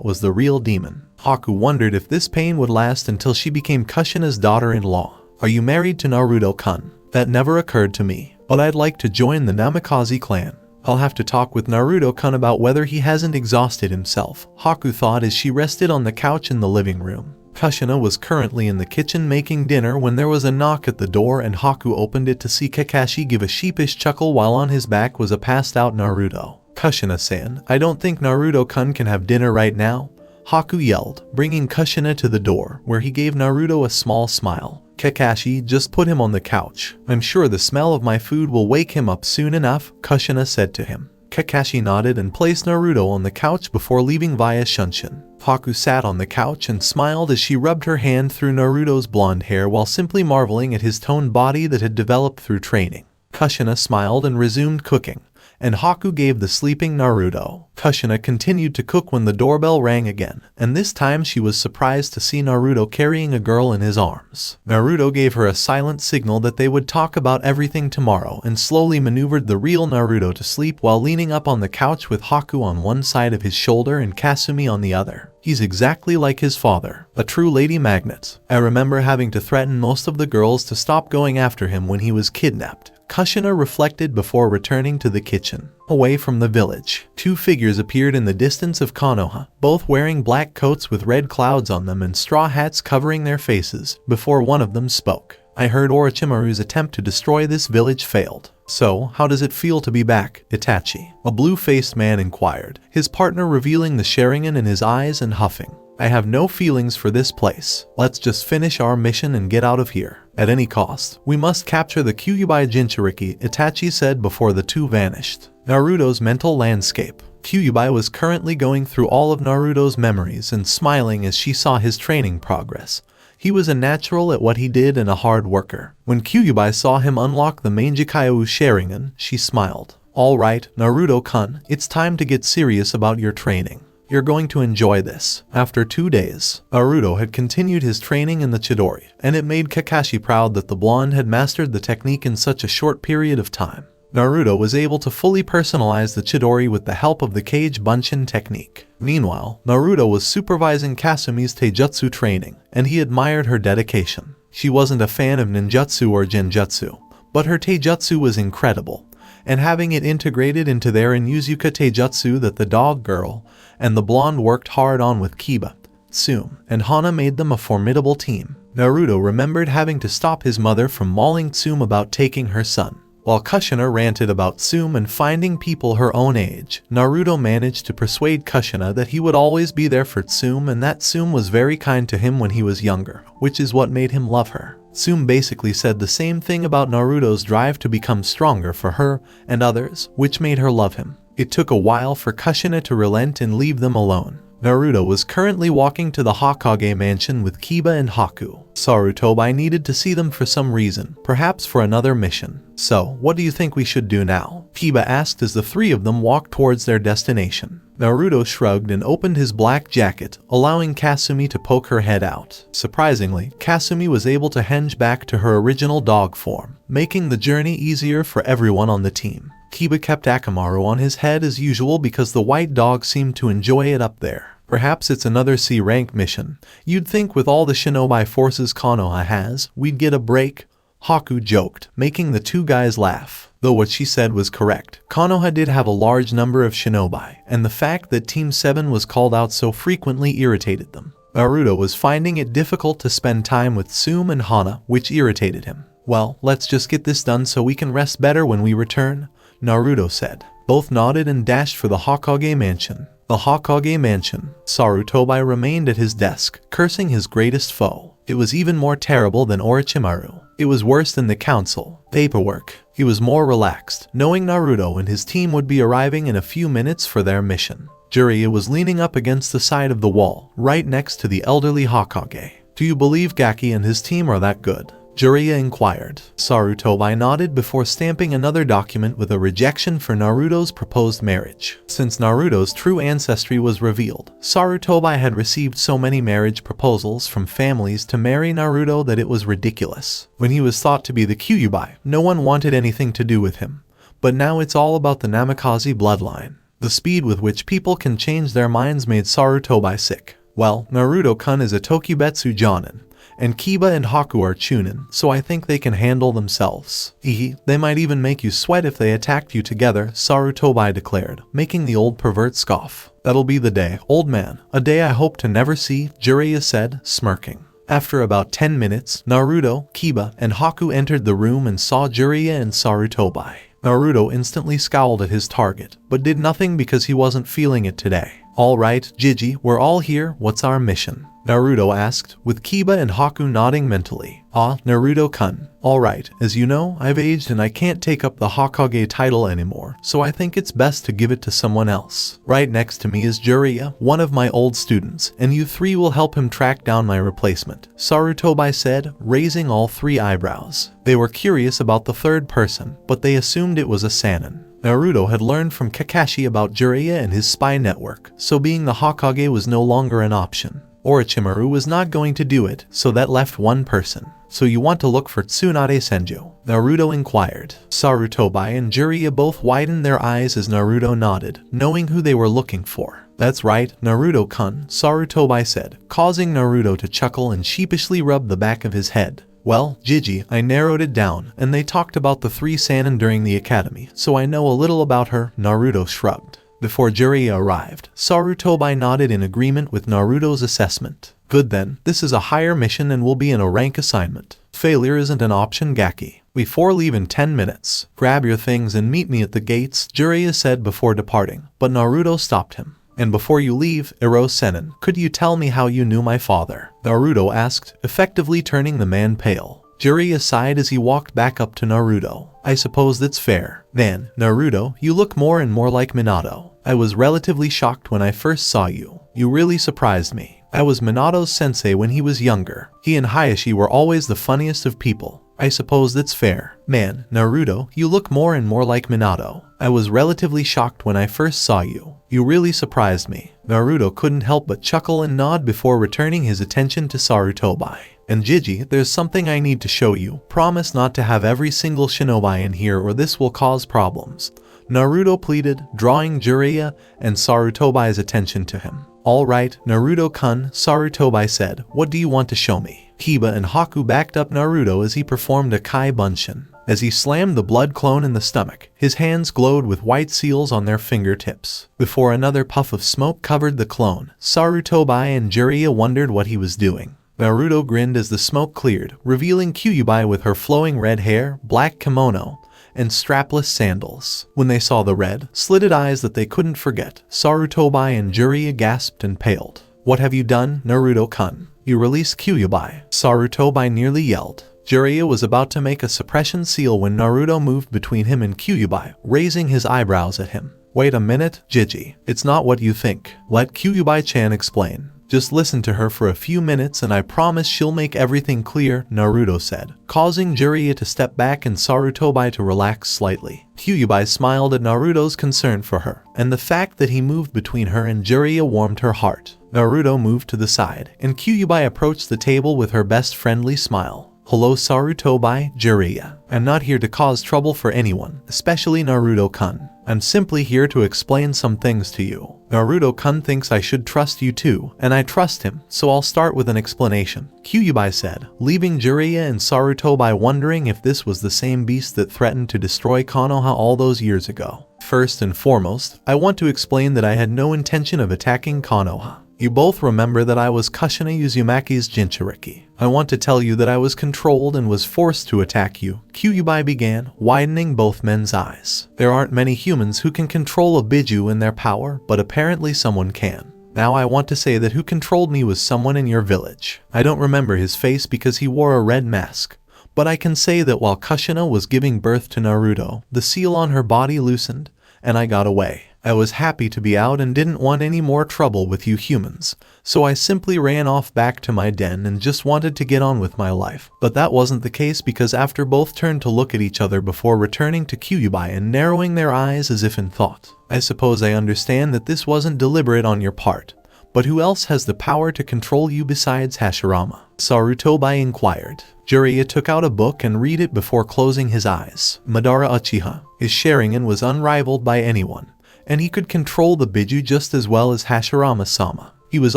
was the real demon. Haku wondered if this pain would last until she became Kushina's daughter-in-law. "Are you married to Naruto-kun?" "That never occurred to me, but I'd like to join the Namikaze clan. I'll have to talk with Naruto-kun about whether he hasn't exhausted himself," Haku thought as she rested on the couch in the living room. Kushina was currently in the kitchen making dinner when there was a knock at the door and Haku opened it to see Kakashi give a sheepish chuckle while on his back was a passed-out Naruto. "Kushina-san, I don't think Naruto-kun can have dinner right now," Haku yelled, bringing Kushina to the door, where he gave Naruto a small smile. "Kakashi, just put him on the couch. I'm sure the smell of my food will wake him up soon enough," Kushina said to him. Kakashi nodded and placed Naruto on the couch before leaving via Shunshin. Haku sat on the couch and smiled as she rubbed her hand through Naruto's blonde hair while simply marveling at his toned body that had developed through training. Kushina smiled and resumed cooking, and Haku gave the sleeping Naruto. Kushina continued to cook when the doorbell rang again, and this time she was surprised to see Naruto carrying a girl in his arms. Naruto gave her a silent signal that they would talk about everything tomorrow and slowly maneuvered the real Naruto to sleep while leaning up on the couch with Haku on one side of his shoulder and Kasumi on the other. "He's exactly like his father, a true lady magnet. I remember having to threaten most of the girls to stop going after him when he was kidnapped," Kushina reflected before returning to the kitchen. Away from the village, two figures appeared in the distance of Konoha, both wearing black coats with red clouds on them and straw hats covering their faces, before one of them spoke. "I heard Orochimaru's attempt to destroy this village failed. So, how does it feel to be back, Itachi?" a blue-faced man inquired, his partner revealing the Sharingan in his eyes and huffing. "I have no feelings for this place. Let's just finish our mission and get out of here. At any cost, we must capture the Kyuubi Jinchuriki," Itachi said before the two vanished. Naruto's mental landscape. Kyuubi was currently going through all of Naruto's memories and smiling as she saw his training progress. He was a natural at what he did and a hard worker. When Kyuubi saw him unlock the Manjikaiu Sharingan, she smiled. "All right, Naruto-kun, it's time to get serious about your training. You're going to enjoy this." After 2 days, Naruto had continued his training in the Chidori, and it made Kakashi proud that the blonde had mastered the technique in such a short period of time. Naruto was able to fully personalize the Chidori with the help of the Kage Bunshin technique. Meanwhile, Naruto was supervising Kasumi's Taijutsu training, and he admired her dedication. She wasn't a fan of ninjutsu or genjutsu, but her Taijutsu was incredible, and having it integrated into their Inuzuka Taijutsu that the dog girl and the blonde worked hard on with Kiba, Tsume, and Hana made them a formidable team. Naruto remembered having to stop his mother from mauling Tsume about taking her son. While Kushina ranted about Tsume and finding people her own age, Naruto managed to persuade Kushina that he would always be there for Tsume and that Tsume was very kind to him when he was younger, which is what made him love her. Tsume basically said the same thing about Naruto's drive to become stronger for her and others, which made her love him. It took a while for Kushina to relent and leave them alone. Naruto was currently walking to the Hokage mansion with Kiba and Haku. Sarutobi needed to see them for some reason, perhaps for another mission. "So, what do you think we should do now?" Kiba asked as the three of them walked towards their destination. Naruto shrugged and opened his black jacket, allowing Kasumi to poke her head out. Surprisingly, Kasumi was able to henge back to her original dog form, making the journey easier for everyone on the team. Kiba kept Akamaru on his head as usual because the white dog seemed to enjoy it up there. "Perhaps it's another C-rank mission. You'd think with all the shinobi forces Konoha has, we'd get a break," Haku joked, making the two guys laugh. Though what she said was correct, Konoha did have a large number of shinobi, and the fact that Team 7 was called out so frequently irritated them. Naruto was finding it difficult to spend time with Tsume and Hana, which irritated him. "Well, let's just get this done so we can rest better when we return," Naruto said. Both nodded and dashed for the Hokage mansion. The Hokage mansion. Sarutobi remained at his desk, cursing his greatest foe. It was even more terrible than Orochimaru. It was worse than the council. Paperwork. He was more relaxed, knowing Naruto and his team would be arriving in a few minutes for their mission. Jiraiya was leaning up against the side of the wall, right next to the elderly Hokage. Do you believe Gaki and his team are that good? Jiraiya inquired. Sarutobi nodded before stamping another document with a rejection for Naruto's proposed marriage. Since Naruto's true ancestry was revealed, Sarutobi had received so many marriage proposals from families to marry Naruto that it was ridiculous. When he was thought to be the Kyuubi, no one wanted anything to do with him. But now it's all about the Namikaze bloodline. The speed with which people can change their minds made Sarutobi sick. Well, Naruto-kun is a Tokubetsu Jonin, and Kiba and Haku are Chunin, so I think they can handle themselves. They might even make you sweat if they attacked you together, Sarutobi declared, making the old pervert scoff. That'll be the day, old man, a day I hope to never see, Jiraiya said, smirking. After about 10 minutes, Naruto, Kiba, and Haku entered the room and saw Jiraiya and Sarutobi. Naruto instantly scowled at his target, but did nothing because he wasn't feeling it today. Alright, Jiji, we're all here, what's our mission? Naruto asked, with Kiba and Haku nodding mentally. Naruto-kun. Alright, as you know, I've aged and I can't take up the Hokage title anymore, so I think it's best to give it to someone else. Right next to me is Jiraiya, one of my old students, and you three will help him track down my replacement, Sarutobi said, raising all three eyebrows. They were curious about the third person, but they assumed it was a Sannin. Naruto had learned from Kakashi about Jiraiya and his spy network, so being the Hokage was no longer an option. Orochimaru was not going to do it, so that left one person. So you want to look for Tsunade Senju? Naruto inquired. Sarutobi and Jiraiya both widened their eyes as Naruto nodded, knowing who they were looking for. That's right, Naruto-kun, Sarutobi said, causing Naruto to chuckle and sheepishly rub the back of his head. Well, Jiji, I narrowed it down, and they talked about the three Sannin during the academy, so I know a little about her, Naruto shrugged. Before Jiraiya arrived, Sarutobi nodded in agreement with Naruto's assessment. Good then, this is a higher mission and will be in a rank assignment. Failure isn't an option, Gaki. We leave in 10 minutes. Grab your things and meet me at the gates, Jiraiya said before departing, but Naruto stopped him. And before you leave, Ero Sennin, could you tell me how you knew my father? Naruto asked, effectively turning the man pale. Jiraiya sighed as he walked back up to Naruto. I suppose that's fair. Then, Naruto, you look more and more like Minato. I was relatively shocked when I first saw you. You really surprised me. I was Minato's sensei when he was younger. He and Hayashi were always the funniest of people. I suppose that's fair. Man, Naruto, you look more and more like Minato. I was relatively shocked when I first saw you. You really surprised me. Naruto couldn't help but chuckle and nod before returning his attention to Sarutobi. And Jiji, there's something I need to show you. Promise not to have every single shinobi in here or this will cause problems. Naruto pleaded, drawing Jiraiya and Sarutobi's attention to him. Alright, Naruto-kun, Sarutobi said, what do you want to show me? Kiba and Haku backed up Naruto as he performed a Kai Bunshin. As he slammed the blood clone in the stomach, his hands glowed with white seals on their fingertips. Before another puff of smoke covered the clone, Sarutobi and Jiraiya wondered what he was doing. Naruto grinned as the smoke cleared, revealing Kyuubi with her flowing red hair, black kimono, and strapless sandals. When they saw the red, slitted eyes that they couldn't forget, Sarutobi and Jiraiya gasped and paled. What have you done, Naruto-kun? You released Kyuubi, Sarutobi nearly yelled. Jiraiya was about to make a suppression seal when Naruto moved between him and Kyuubi, raising his eyebrows at him. Wait a minute, Jiji. It's not what you think. Let Kyuubi-chan explain. Just listen to her for a few minutes and I promise she'll make everything clear, Naruto said, causing Jiraiya to step back and Sarutobi to relax slightly. Kyuubi smiled at Naruto's concern for her, and the fact that he moved between her and Jiraiya warmed her heart. Naruto moved to the side, and Kyuubi approached the table with her best friendly smile. Hello Sarutobi, Jiraiya. I'm not here to cause trouble for anyone, especially Naruto-kun. I'm simply here to explain some things to you. Naruto-kun thinks I should trust you too, and I trust him, so I'll start with an explanation, Kyuubi said, leaving Jiraiya and Sarutobi wondering if this was the same beast that threatened to destroy Konoha all those years ago. First and foremost, I want to explain that I had no intention of attacking Konoha. You both remember that I was Kushina Uzumaki's Jinchuriki. I want to tell you that I was controlled and was forced to attack you, Kyuubi began, widening both men's eyes. There aren't many humans who can control a Biju in their power, but apparently someone can. Now I want to say that who controlled me was someone in your village. I don't remember his face because he wore a red mask. But I can say that while Kushina was giving birth to Naruto, the seal on her body loosened, and I got away. I was happy to be out and didn't want any more trouble with you humans, so I simply ran off back to my den and just wanted to get on with my life. But that wasn't the case, because after both turned to look at each other before returning to Kyuubi and narrowing their eyes as if in thought. I suppose I understand that this wasn't deliberate on your part, but who else has the power to control you besides Hashirama? Sarutobi inquired. Jiraiya took out a book and read it before closing his eyes. Madara Uchiha. His Sharingan was unrivaled by anyone, and he could control the Biju just as well as Hashirama-sama. He was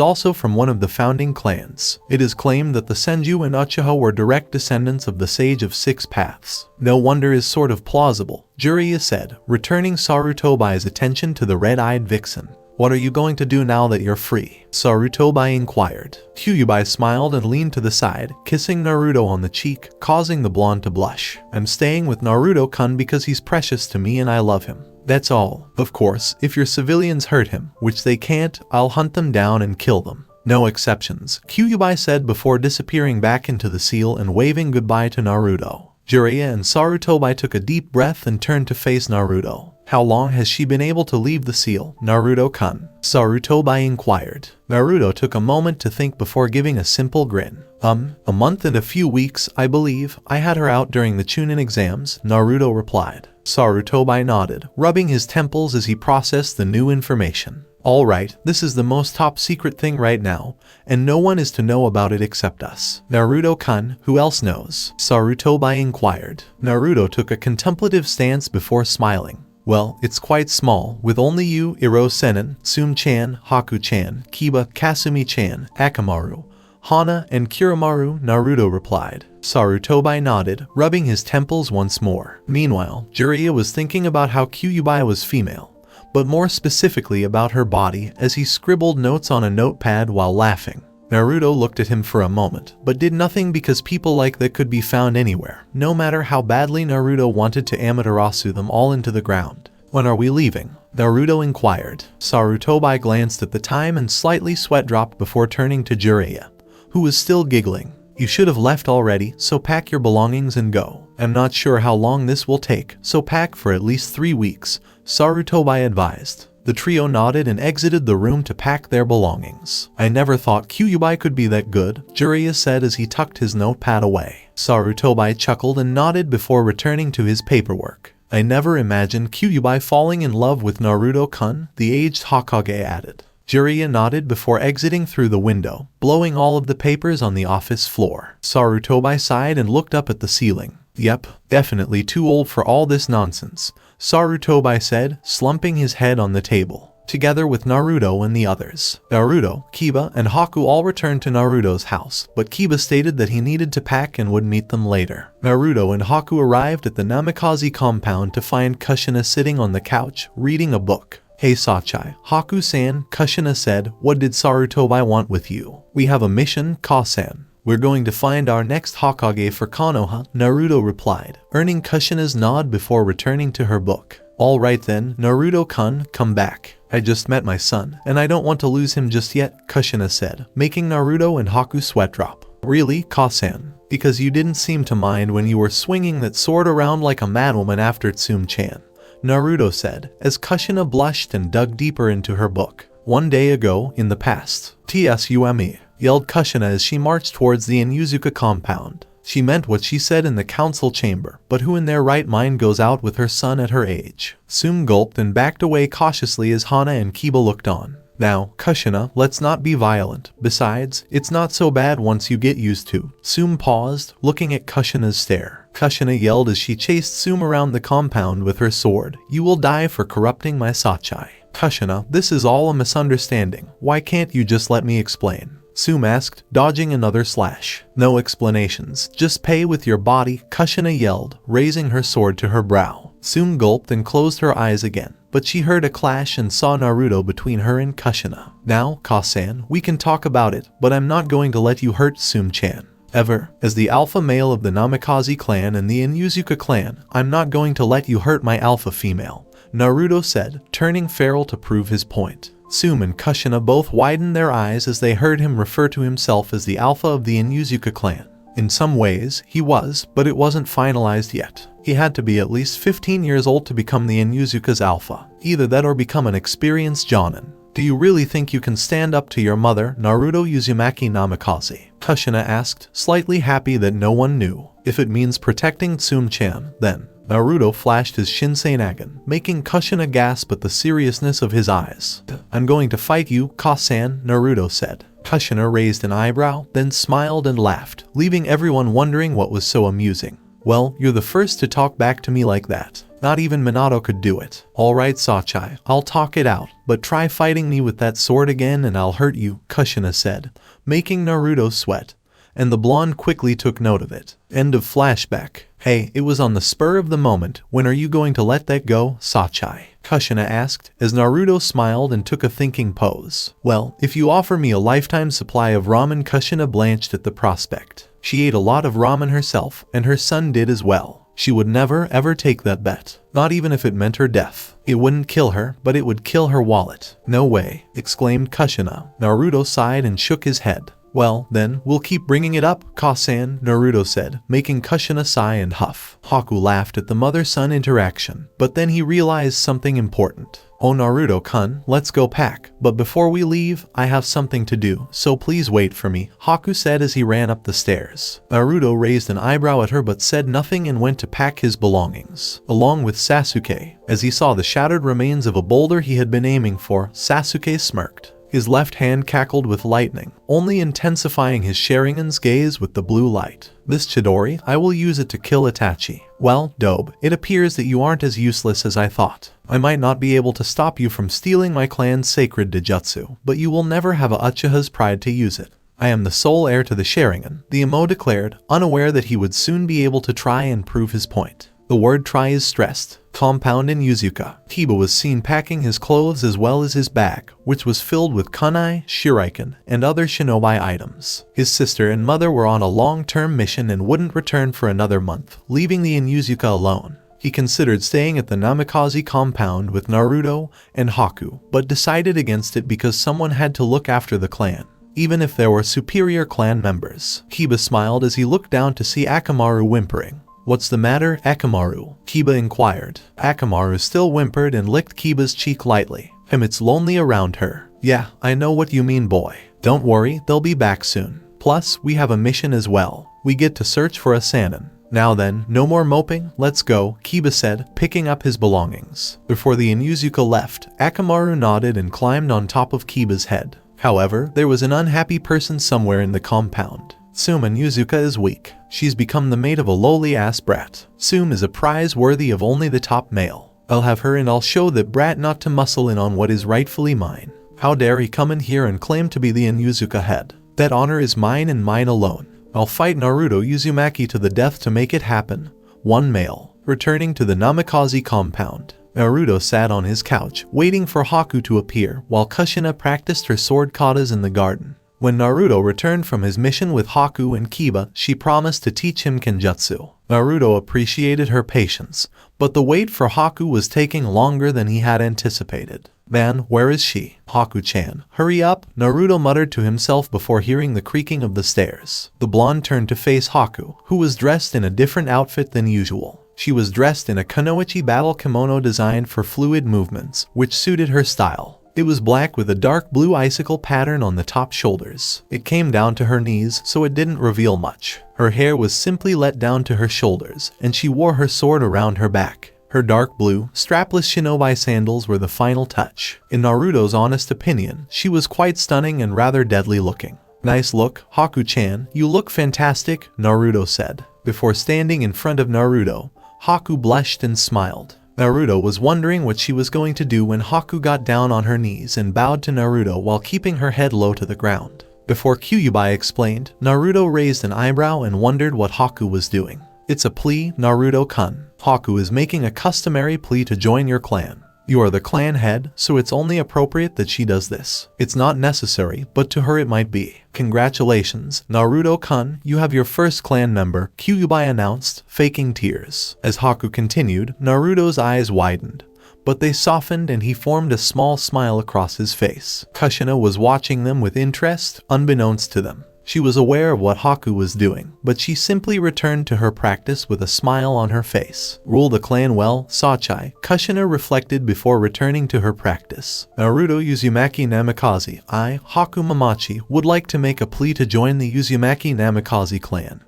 also from one of the founding clans. It is claimed that the Senju and Uchiha were direct descendants of the Sage of Six Paths. No wonder is sort of plausible, Jiraiya said, returning Sarutobi's attention to the red-eyed vixen. What are you going to do now that you're free? Sarutobi inquired. Kyuubi smiled and leaned to the side, kissing Naruto on the cheek, causing the blonde to blush. I'm staying with Naruto-kun because he's precious to me and I love him. That's all. Of course, if your civilians hurt him, which they can't, I'll hunt them down and kill them. No exceptions, Kyuubi said before disappearing back into the seal and waving goodbye to Naruto. Jiraiya and Sarutobi took a deep breath and turned to face Naruto. How long has she been able to leave the seal, Naruto-kun? Sarutobi inquired. Naruto took a moment to think before giving a simple grin. A month and a few weeks, I believe. I had her out during the Chunin exams, Naruto replied. Sarutobi nodded, rubbing his temples as he processed the new information. Alright, this is the most top secret thing right now, and no one is to know about it except us. Naruto-kun, who else knows? Sarutobi inquired. Naruto took a contemplative stance before smiling. Well, it's quite small, with only you, Iro-senin, Sum-chan, Haku-chan, Kiba, Kasumi-chan, Akamaru, Hana, and Kiramaru, Naruto replied. Sarutobi nodded, rubbing his temples once more. Meanwhile, Jiraiya was thinking about how Kyuubi was female, but more specifically about her body, as he scribbled notes on a notepad while laughing. Naruto looked at him for a moment, but did nothing because people like that could be found anywhere, no matter how badly Naruto wanted to Amaterasu them all into the ground. When are we leaving? Naruto inquired. Sarutobi glanced at the time and slightly sweat dropped before turning to Jiraiya, who was still giggling. You should have left already, so pack your belongings and go. I'm not sure how long this will take, so pack for at least 3 weeks, Sarutobi advised. The trio nodded and exited the room to pack their belongings. I never thought Kyuubi could be that good, Jiraiya said as he tucked his notepad away. Sarutobi chuckled and nodded before returning to his paperwork. I never imagined Kyuubi falling in love with Naruto-kun, the aged Hokage added. Jiraiya nodded before exiting through the window, blowing all of the papers on the office floor. Sarutobi sighed and looked up at the ceiling. Yep, definitely too old for all this nonsense, Sarutobi said, slumping his head on the table. Together with Naruto and the others, Naruto, Kiba, and Haku all returned to Naruto's house, but Kiba stated that he needed to pack and would meet them later. Naruto and Haku arrived at the Namikaze compound to find Kushina sitting on the couch, reading a book. Hey Sachai, Haku-san, Kushina said, what did Sarutobi want with you? We have a mission, Ka-san. We're going to find our next Hokage for Konoha, Naruto replied, earning Kushina's nod before returning to her book. Alright then, Naruto-kun, come back. I just met my son, and I don't want to lose him just yet, Kushina said, making Naruto and Haku sweat drop. Really, Ka-san? Because you didn't seem to mind when you were swinging that sword around like a madwoman after Tsum-chan, Naruto said, as Kushina blushed and dug deeper into her book. One day ago, in the past, Tsume, yelled Kushina as she marched towards the Inuzuka compound. She meant what she said in the council chamber, but who in their right mind goes out with her son at her age? Sum gulped and backed away cautiously as Hana and Kiba looked on. Now, Kushina, let's not be violent. Besides, it's not so bad once you get used to. Sum paused, looking at Kushina's stare. Kushina yelled as she chased Sum around the compound with her sword. You will die for corrupting my Sachai. Kushina, this is all a misunderstanding. Why can't you just let me explain? Sum asked, dodging another slash. No explanations, just pay with your body, Kushina yelled, raising her sword to her brow. Sum gulped and closed her eyes again, but she heard a clash and saw Naruto between her and Kushina. Now, Ka-san, we can talk about it, but I'm not going to let you hurt Sum-chan. Ever. As the alpha male of the Namikaze clan and the Inuzuka clan, I'm not going to let you hurt my alpha female, Naruto said, turning feral to prove his point. Sum and Kushina both widened their eyes as they heard him refer to himself as the alpha of the Inuzuka clan. In some ways, he was, but it wasn't finalized yet. He had to be at least 15 years old to become the Inuzuka's alpha. Either that or become an experienced jonin. Do you really think you can stand up to your mother, Naruto Uzumaki Namikaze? Kushina asked, slightly happy that no one knew. If it means protecting Tsum-chan, then. Naruto flashed his Shinsenagen, making Kushina gasp at the seriousness of his eyes. I'm going to fight you, Kasan, Naruto said. Kushina raised an eyebrow, then smiled and laughed, leaving everyone wondering what was so amusing. Well, you're the first to talk back to me like that. Not even Minato could do it. Alright Sachai, I'll talk it out, but try fighting me with that sword again and I'll hurt you, Kushina said, making Naruto sweat. And the blonde quickly took note of it. End of flashback. Hey, it was on the spur of the moment. When are you going to let that go, Sachai? Kushina asked, as Naruto smiled and took a thinking pose. Well, if you offer me a lifetime supply of ramen, Kushina blanched at the prospect. She ate a lot of ramen herself, and her son did as well. She would never ever take that bet. Not even if it meant her death. It wouldn't kill her, but it would kill her wallet. No way, exclaimed Kushina. Naruto sighed and shook his head. Well, then, we'll keep bringing it up, Kasan, Naruto said, making Kushina sigh and huff. Haku laughed at the mother-son interaction, but then he realized something important. Oh Naruto-kun, let's go pack. But before we leave, I have something to do, so please wait for me, Haku said as he ran up the stairs. Naruto raised an eyebrow at her but said nothing and went to pack his belongings, along with Sasuke. As he saw the shattered remains of a boulder he had been aiming for, Sasuke smirked. His left hand cackled with lightning, only intensifying his Sharingan's gaze with the blue light. This Chidori, I will use it to kill Itachi. Well, Dobe, it appears that you aren't as useless as I thought. I might not be able to stop you from stealing my clan's sacred Dojutsu, but you will never have a Uchiha's pride to use it. I am the sole heir to the Sharingan, the Emo declared, unaware that he would soon be able to try and prove his point. The word try is stressed. Compound in Inuzuka. Kiba was seen packing his clothes as well as his bag, which was filled with kunai, shuriken, and other shinobi items. His sister and mother were on a long-term mission and wouldn't return for another month, leaving the Inuzuka alone. He considered staying at the Namikaze compound with Naruto and Haku, but decided against it because someone had to look after the clan, even if there were superior clan members. Kiba smiled as he looked down to see Akamaru whimpering. What's the matter, Akamaru? Kiba inquired. Akamaru still whimpered and licked Kiba's cheek lightly. It's lonely around her. Yeah, I know what you mean, boy. Don't worry, they'll be back soon. Plus, we have a mission as well. We get to search for a Sannin. Now then, no more moping, let's go, Kiba said, picking up his belongings. Before the Inuzuka left, Akamaru nodded and climbed on top of Kiba's head. However, there was an unhappy person somewhere in the compound. Tsum Inuzuka is weak. She's become the mate of a lowly-ass brat. Tsum is a prize worthy of only the top male. I'll have her and I'll show that brat not to muscle in on what is rightfully mine. How dare he come in here and claim to be the Inuzuka head? That honor is mine and mine alone. I'll fight Naruto Uzumaki to the death to make it happen. One male. Returning to the Namikaze compound, Naruto sat on his couch, waiting for Haku to appear, while Kushina practiced her sword katas in the garden. When Naruto returned from his mission with Haku and Kiba, she promised to teach him Kenjutsu. Naruto appreciated her patience, but the wait for Haku was taking longer than he had anticipated. Man, where is she? Haku-chan, hurry up, Naruto muttered to himself before hearing the creaking of the stairs. The blonde turned to face Haku, who was dressed in a different outfit than usual. She was dressed in a kunoichi battle kimono designed for fluid movements, which suited her style. It was black with a dark blue icicle pattern on the top shoulders. It came down to her knees, so it didn't reveal much. Her hair was simply let down to her shoulders, and she wore her sword around her back. Her dark blue, strapless shinobi sandals were the final touch. In Naruto's honest opinion, she was quite stunning and rather deadly looking. Nice look, Haku-chan, you look fantastic, Naruto said. Before standing in front of Naruto, Haku blushed and smiled. Naruto was wondering what she was going to do when Haku got down on her knees and bowed to Naruto while keeping her head low to the ground. Before Kyuubi explained, Naruto raised an eyebrow and wondered what Haku was doing. It's a plea, Naruto-kun. Haku is making a customary plea to join your clan. You are the clan head, so it's only appropriate that she does this. It's not necessary, but to her it might be. Congratulations, Naruto-kun, you have your first clan member, Kyuubi announced, faking tears. As Haku continued, Naruto's eyes widened, but they softened and he formed a small smile across his face. Kushina was watching them with interest, unbeknownst to them. She was aware of what Haku was doing, but she simply returned to her practice with a smile on her face. Rule the clan well, Sachai, Kushina reflected before returning to her practice. Naruto Uzumaki Namikaze, I, Haku Mamachi, would like to make a plea to join the Uzumaki Namikaze clan.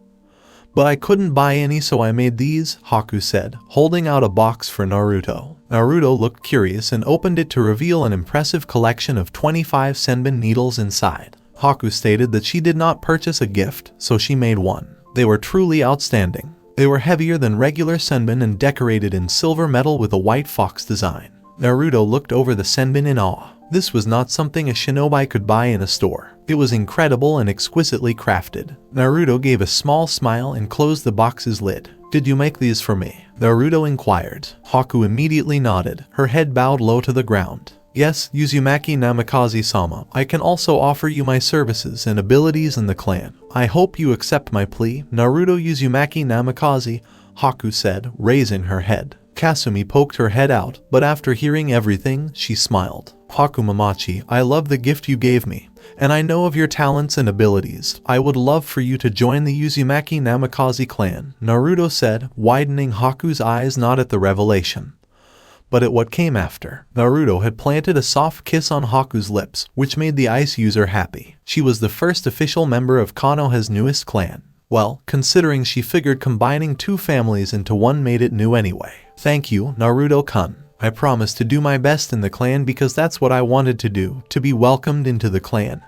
But I couldn't buy any, so I made these, Haku said, holding out a box for Naruto. Naruto looked curious and opened it to reveal an impressive collection of 25 senbon needles inside. Haku stated that she did not purchase a gift, so she made one. They were truly outstanding. They were heavier than regular senbon and decorated in silver metal with a white fox design. Naruto looked over the senbon in awe. This was not something a shinobi could buy in a store. It was incredible and exquisitely crafted. Naruto gave a small smile and closed the box's lid. Did you make these for me? Naruto inquired. Haku immediately nodded, her head bowed low to the ground. Yes, Uzumaki Namikaze-sama, I can also offer you my services and abilities in the clan. I hope you accept my plea, Naruto Uzumaki Namikaze, Haku said, raising her head. Kasumi poked her head out, but after hearing everything, she smiled. Haku Mamachi, I love the gift you gave me, and I know of your talents and abilities. I would love for you to join the Uzumaki Namikaze clan, Naruto said, widening Haku's eyes not at the revelation, but at what came after. Naruto had planted a soft kiss on Haku's lips, which made the ice user happy. She was the first official member of Konoha's newest clan. Well, considering she figured combining two families into one made it new anyway. Thank you, Naruto-kun. I promise to do my best in the clan because that's what I wanted to do, to be welcomed into the clan,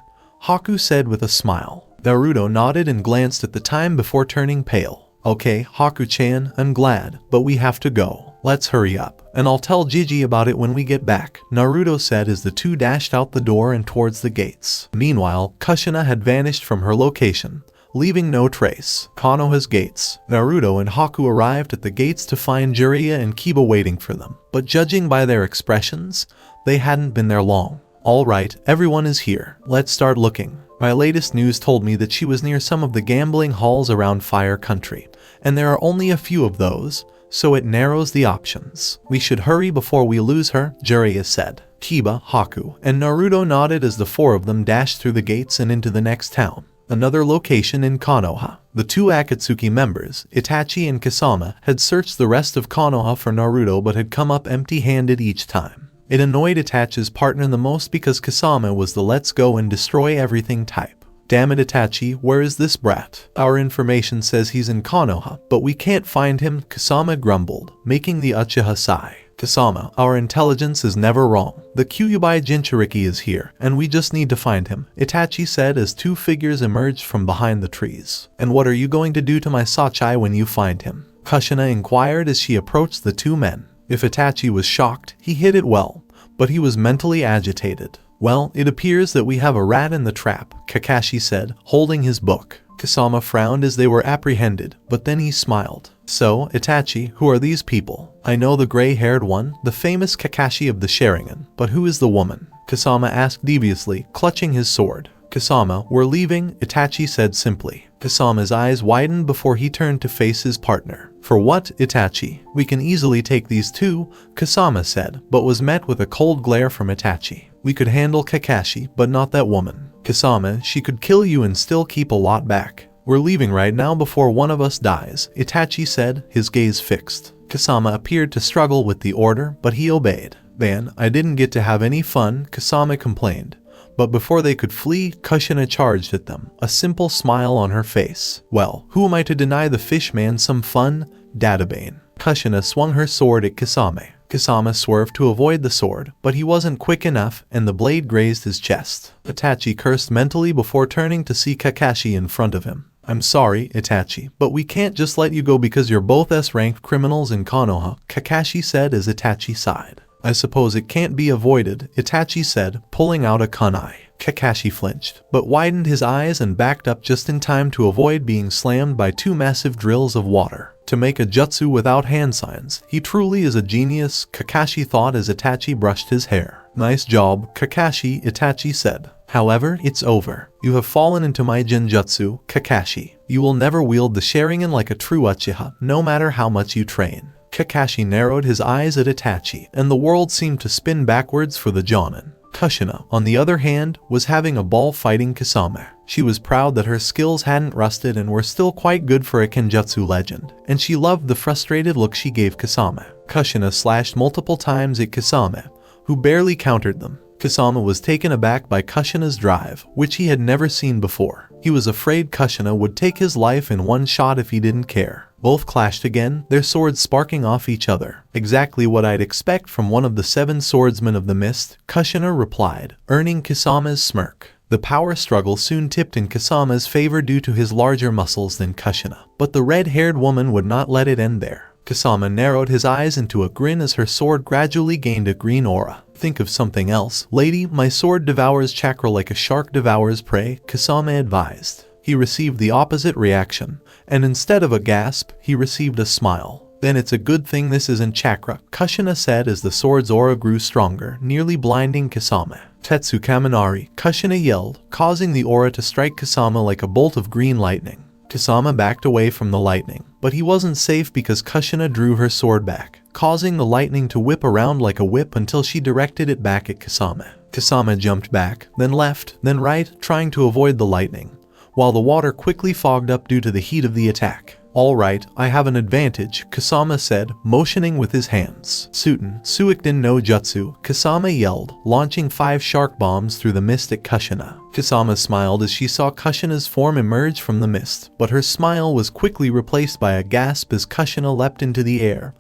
Haku said with a smile. Naruto nodded and glanced at the time before turning pale. Okay, Haku-chan, I'm glad, but we have to go. Let's hurry up, and I'll tell Gigi about it when we get back, Naruto said as the two dashed out the door and towards the gates. Meanwhile, Kushina had vanished from her location, leaving no trace. Konoha's gates. Naruto and Haku arrived at the gates to find Jiraiya and Kiba waiting for them, but judging by their expressions, they hadn't been there long. Alright, everyone is here. Let's start looking. My latest news told me that she was near some of the gambling halls around Fire Country, and there are only a few of those, so it narrows the options. We should hurry before we lose her, Jiraiya said. Kiba, Haku, and Naruto nodded as the four of them dashed through the gates and into the next town. Another location in Konoha. The two Akatsuki members, Itachi and Kasama, had searched the rest of Konoha for Naruto but had come up empty-handed each time. It annoyed Itachi's partner the most because Kasama was the let's go and destroy everything type. Damn it, Itachi, where is this brat? Our information says he's in Konoha, but we can't find him, Kasama grumbled, making the Uchiha sigh. Kasama, our intelligence is never wrong. The Kyuubi Jinchuriki is here, and we just need to find him, Itachi said as two figures emerged from behind the trees. And what are you going to do to my Sachai when you find him? Kushina inquired as she approached the two men. If Itachi was shocked, he hid it well, but he was mentally agitated. Well, it appears that we have a rat in the trap, Kakashi said, holding his book. Kasama frowned as they were apprehended, but then he smiled. So, Itachi, who are these people? I know the gray-haired one, the famous Kakashi of the Sharingan, but who is the woman? Kasama asked deviously, clutching his sword. Kasama, we're leaving, Itachi said simply. Kasama's eyes widened before he turned to face his partner. For what, Itachi? We can easily take these two, Kasama said, but was met with a cold glare from Itachi. We could handle Kakashi, but not that woman. Kasama, she could kill you and still keep a lot back. We're leaving right now before one of us dies, Itachi said, his gaze fixed. Kasama appeared to struggle with the order, but he obeyed. Then, I didn't get to have any fun, Kasama complained. But before they could flee, Kushina charged at them, a simple smile on her face. Well, who am I to deny the fish man some fun? Databane. Kushina swung her sword at Kasame. Kasama swerved to avoid the sword, but he wasn't quick enough and the blade grazed his chest. Itachi cursed mentally before turning to see Kakashi in front of him. I'm sorry, Itachi, but we can't just let you go because you're both S-ranked criminals in Konoha, Kakashi said as Itachi sighed. I suppose it can't be avoided, Itachi said, pulling out a kunai. Kakashi flinched, but widened his eyes and backed up just in time to avoid being slammed by two massive drills of water. To make a jutsu without hand signs, he truly is a genius, Kakashi thought as Itachi brushed his hair. Nice job, Kakashi, Itachi said. However, it's over. You have fallen into my genjutsu, Kakashi. You will never wield the Sharingan like a true Uchiha, no matter how much you train. Kakashi narrowed his eyes at Itachi, and the world seemed to spin backwards for the Jonin. Kushina, on the other hand, was having a ball fighting Kasame. She was proud that her skills hadn't rusted and were still quite good for a Kenjutsu legend, and she loved the frustrated look she gave Kasame. Kushina slashed multiple times at Kasame, who barely countered them. Kasame was taken aback by Kushina's drive, which he had never seen before. He was afraid Kushina would take his life in one shot if he didn't care. Both clashed again, their swords sparking off each other. Exactly what I'd expect from one of the 7 swordsmen of the mist, Kushina replied, earning Kasame's smirk. The power struggle soon tipped in Kasame's favor due to his larger muscles than Kushina, but the red-haired woman would not let it end there. Kasame narrowed his eyes into a grin as her sword gradually gained a green aura. Think of something else, lady. My sword devours chakra like a shark devours prey, Kasame advised. He received the opposite reaction, and instead of a gasp, he received a smile. Then it's a good thing this isn't chakra, Kushina said as the sword's aura grew stronger, nearly blinding Kasame. Tetsu Kaminari, Kushina yelled, causing the aura to strike Kasame like a bolt of green lightning. Kasame backed away from the lightning, but he wasn't safe because Kushina drew her sword back, causing the lightning to whip around like a whip until she directed it back at Kasame. Kasame jumped back, then left, then right, trying to avoid the lightning, while the water quickly fogged up due to the heat of the attack. All right, I have an advantage, Kasame said, motioning with his hands. Suten, Suikden no Jutsu, Kasame yelled, launching 5 shark bombs through the mist at Kushina. Kasame smiled as she saw Kushina's form emerge from the mist, but her smile was quickly replaced by a gasp as Kushina leapt into the air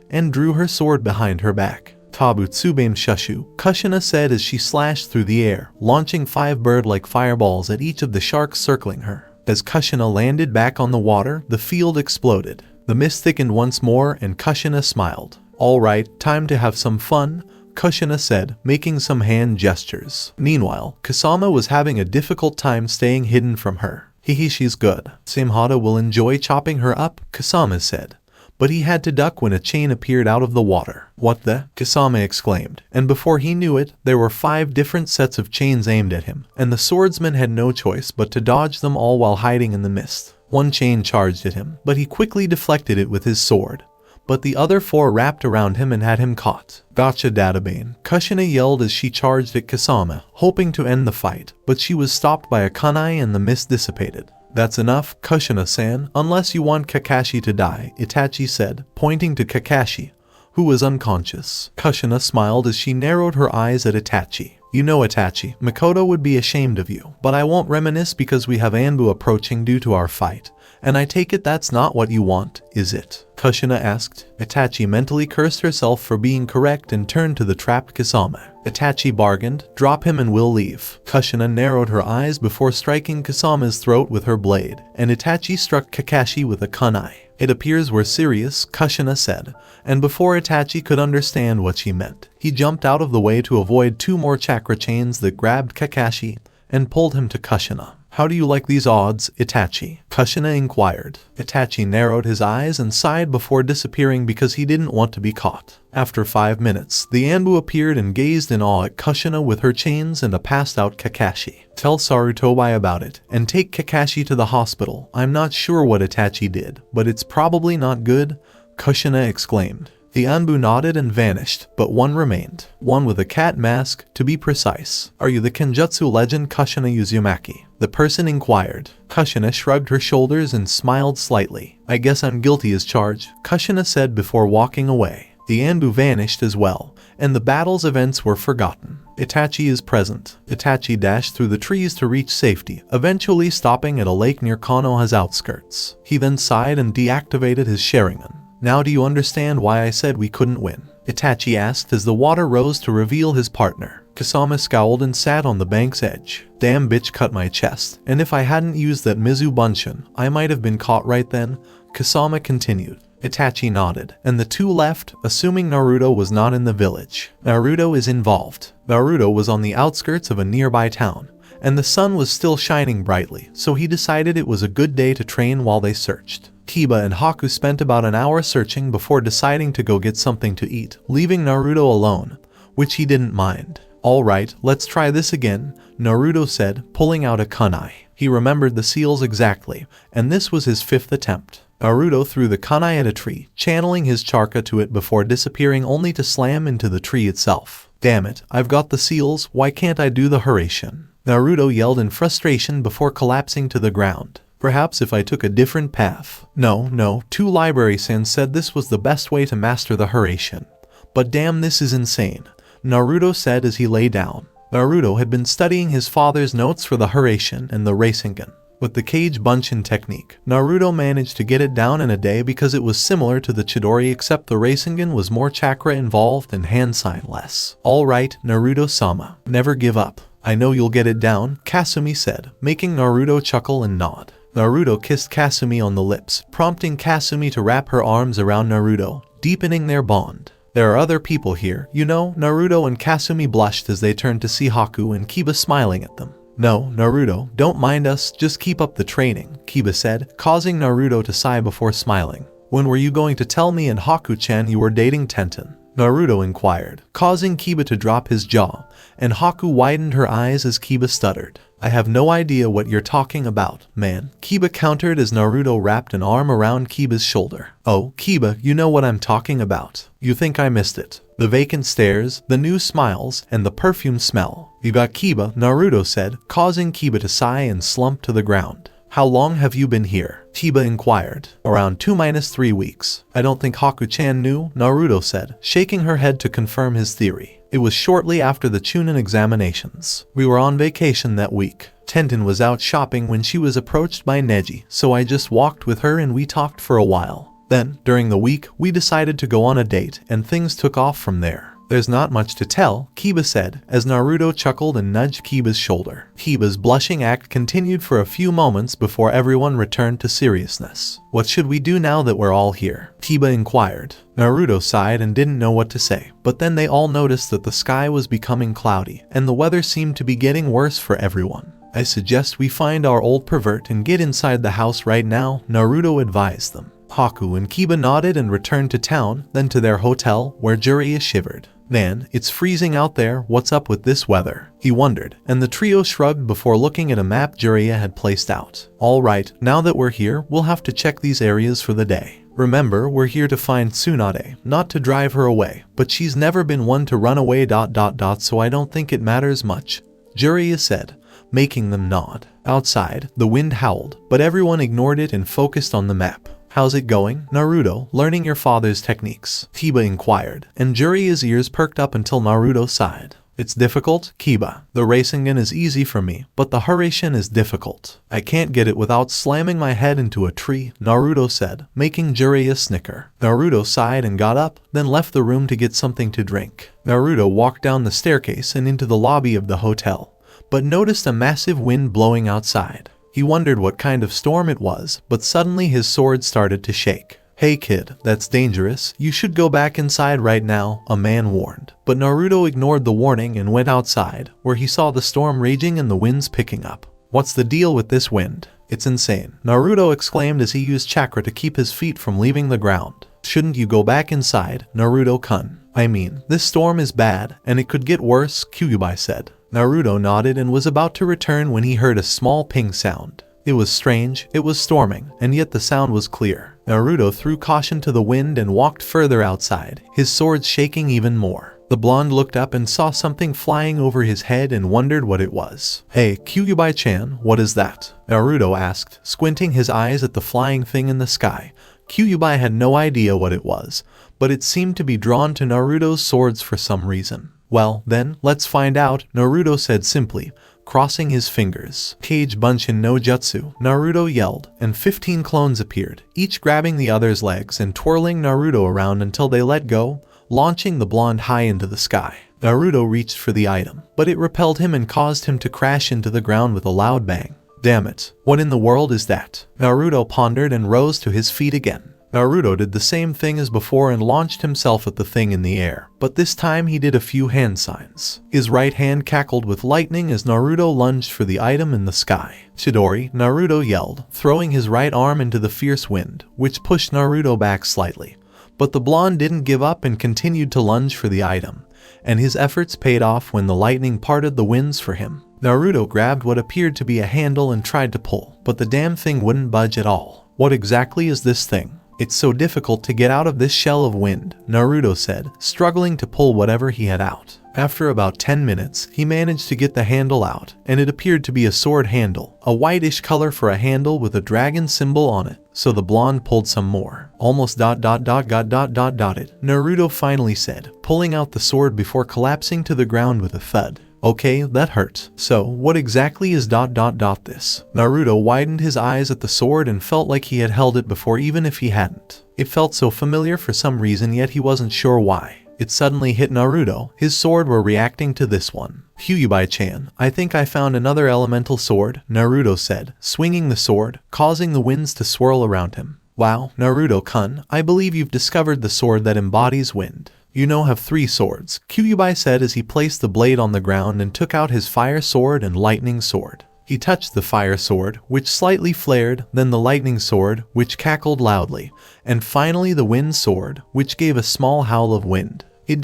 and drew her sword behind her back. Tabutsubein Shushu, Kushina said as she slashed through the air, launching 5 bird-like fireballs at each of the sharks circling her. As Kushina landed back on the water, the field exploded. The mist thickened once more and Kushina smiled. All right, time to have some fun, Kushina said, making some hand gestures. Meanwhile, Kasame was having a difficult time staying hidden from her. She's good. Samehada will enjoy chopping her up, Kasame said. But he had to duck when a chain appeared out of the water. What the? Kasame exclaimed, and before he knew it, there were 5 different sets of chains aimed at him, and the swordsman had no choice but to dodge them all while hiding in the mist. One chain charged at him, but he quickly deflected it with his sword. But the other 4 wrapped around him and had him caught. Gotcha, Databane, Kushina yelled as she charged at Kasame, hoping to end the fight, but she was stopped by a kunai and the mist dissipated. That's enough, Kushina-san, unless you want Kakashi to die, Itachi said, pointing to Kakashi, who was unconscious. Kushina smiled as she narrowed her eyes at Itachi. You know, Itachi, Makoto would be ashamed of you, but I won't reminisce because we have Anbu approaching due to our fight. And I take it that's not what you want, is it? Kushina asked. Itachi mentally cursed herself for being correct and turned to the trapped Kasame. Itachi bargained, drop him and we'll leave. Kushina narrowed her eyes before striking Kasame's throat with her blade, and Itachi struck Kakashi with a kunai. It appears we're serious, Kushina said, and before Itachi could understand what she meant, he jumped out of the way to avoid 2 more chakra chains that grabbed Kakashi and pulled him to Kushina. How do you like these odds, Itachi? Kushina inquired. Itachi narrowed his eyes and sighed before disappearing because he didn't want to be caught. After 5 minutes, the Anbu appeared and gazed in awe at Kushina with her chains and a passed-out Kakashi. Tell Sarutobi about it, and take Kakashi to the hospital. I'm not sure what Itachi did, but it's probably not good, Kushina exclaimed. The Anbu nodded and vanished, but one remained. One with a cat mask, to be precise. Are you the Kenjutsu legend Kushina Uzumaki? The person inquired. Kushina shrugged her shoulders and smiled slightly. I guess I'm guilty as charged, Kushina said before walking away. The Anbu vanished as well, and the battle's events were forgotten. Itachi is present. Itachi dashed through the trees to reach safety, eventually stopping at a lake near Konoha's outskirts. He then sighed and deactivated his Sharingan. Now do you understand why I said we couldn't win? Itachi asked as the water rose to reveal his partner. Kasame scowled and sat on the bank's edge. Damn bitch cut my chest, and if I hadn't used that Mizu Bunshin, I might have been caught right then, Kasame continued. Itachi nodded, and the 2 left, assuming Naruto was not in the village. Naruto is involved. Naruto was on the outskirts of a nearby town, and the sun was still shining brightly, so he decided it was a good day to train while they searched. Kiba and Haku spent about an hour searching before deciding to go get something to eat, leaving Naruto alone, which he didn't mind. Alright, let's try this again, Naruto said, pulling out a kunai. He remembered the seals exactly, and this was his 5th attempt. Naruto threw the kunai at a tree, channeling his chakra to it before disappearing only to slam into the tree itself. Damn it, I've got the seals, why can't I do the Hurricane? Naruto yelled in frustration before collapsing to the ground. Perhaps if I took a different path. No, two library-sans said this was the best way to master the Haraishin. But damn, this is insane, Naruto said as he lay down. Naruto had been studying his father's notes for the Haraishin and the Rasengan. With the Cage Bunshin technique, Naruto managed to get it down in a day because it was similar to the Chidori, except the Rasengan was more chakra involved and hand sign less. Alright, Naruto-sama, never give up. I know you'll get it down, Kasumi said, making Naruto chuckle and nod. Naruto kissed Kasumi on the lips, prompting Kasumi to wrap her arms around Naruto, deepening their bond. There are other people here, you know. Naruto and Kasumi blushed as they turned to see Haku and Kiba smiling at them. No, Naruto, don't mind us, just keep up the training, Kiba said, causing Naruto to sigh before smiling. When were you going to tell me and Haku-chan you were dating Tenten? Naruto inquired, causing Kiba to drop his jaw, and Haku widened her eyes as Kiba stuttered. I have no idea what you're talking about, man, Kiba countered as Naruto wrapped an arm around Kiba's shoulder. Oh, Kiba, you know what I'm talking about. You think I missed it? The vacant stares, the new smiles, and the perfume smell. You got Kiba, Naruto said, causing Kiba to sigh and slump to the ground. How long have you been here? Kiba inquired. Around 2-3 weeks. I don't think Haku-chan knew, Naruto said, shaking her head to confirm his theory. It was shortly after the Chunin examinations. We were on vacation that week. Tenten was out shopping when she was approached by Neji, so I just walked with her and we talked for a while. Then, during the week, we decided to go on a date and things took off from there. There's not much to tell, Kiba said, as Naruto chuckled and nudged Kiba's shoulder. Kiba's blushing act continued for a few moments before everyone returned to seriousness. What should we do now that we're all here? Kiba inquired. Naruto sighed and didn't know what to say, but then they all noticed that the sky was becoming cloudy, and the weather seemed to be getting worse for everyone. I suggest we find our old pervert and get inside the house right now, Naruto advised them. Haku and Kiba nodded and returned to town, then to their hotel, where Jiraiya shivered. Man, it's freezing out there, what's up with this weather? He wondered, and the trio shrugged before looking at a map Jiraiya had placed out. Alright, now that we're here, we'll have to check these areas for the day. Remember, we're here to find Tsunade, not to drive her away, but she's never been one to run away ... so I don't think it matters much, Jiraiya said, making them nod. Outside, the wind howled, but everyone ignored it and focused on the map. How's it going, Naruto, learning your father's techniques? Kiba inquired, and Jiraiya's ears perked up until Naruto sighed. It's difficult, Kiba. The Rasengan is easy for me, but the Haraishin is difficult. I can't get it without slamming my head into a tree, Naruto said, making Jiraiya snicker. Naruto sighed and got up, then left the room to get something to drink. Naruto walked down the staircase and into the lobby of the hotel, but noticed a massive wind blowing outside. He wondered what kind of storm it was, but suddenly his sword started to shake. Hey kid, that's dangerous. You should go back inside right now, a man warned. But Naruto ignored the warning and went outside, where he saw the storm raging and the winds picking up. What's the deal with this wind? It's insane, Naruto exclaimed as he used chakra to keep his feet from leaving the ground. Shouldn't you go back inside, Naruto-kun? I mean, this storm is bad, and it could get worse, Kyuubi said. Naruto nodded and was about to return when he heard a small ping sound. It was strange, it was storming, and yet the sound was clear. Naruto threw caution to the wind and walked further outside, his sword shaking even more. The blonde looked up and saw something flying over his head and wondered what it was. Hey, Kyuubi-chan, what is that? Naruto asked, squinting his eyes at the flying thing in the sky. Kyuubi had no idea what it was, but it seemed to be drawn to Naruto's swords for some reason. Well, then, let's find out, Naruto said simply, crossing his fingers. Cage Bunshin no Jutsu, Naruto yelled, and 15 clones appeared, each grabbing the other's legs and twirling Naruto around until they let go, launching the blonde high into the sky. Naruto reached for the item, but it repelled him and caused him to crash into the ground with a loud bang. Damn it, what in the world is that? Naruto pondered and rose to his feet again. Naruto did the same thing as before and launched himself at the thing in the air, but this time he did a few hand signs. His right hand cackled with lightning as Naruto lunged for the item in the sky. Chidori, Naruto yelled, throwing his right arm into the fierce wind, which pushed Naruto back slightly. But the blonde didn't give up and continued to lunge for the item, and his efforts paid off when the lightning parted the winds for him. Naruto grabbed what appeared to be a handle and tried to pull, but the damn thing wouldn't budge at all. What exactly is this thing? It's so difficult to get out of this shell of wind, Naruto said, struggling to pull whatever he had out. After about 10 minutes, he managed to get the handle out, and it appeared to be a sword handle, a whitish color for a handle with a dragon symbol on it. So the blonde pulled some more. Almost got it. Naruto finally said, pulling out the sword before collapsing to the ground with a thud. Okay, that hurt. So, what exactly is this? Naruto widened his eyes at the sword and felt like he had held it before even if he hadn't. It felt so familiar for some reason, yet he wasn't sure why. It suddenly hit Naruto. His sword were reacting to this one. Kyuubi-chan, I think I found another elemental sword, Naruto said, swinging the sword, causing the winds to swirl around him. Wow, Naruto-kun, I believe you've discovered the sword that embodies wind. You now have 3 swords, Kyuubi said as he placed the blade on the ground and took out his fire sword and lightning sword. He touched the fire sword, which slightly flared, then the lightning sword, which cackled loudly, and finally the wind sword, which gave a small howl of wind. It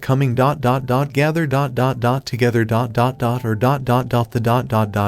coming gather together the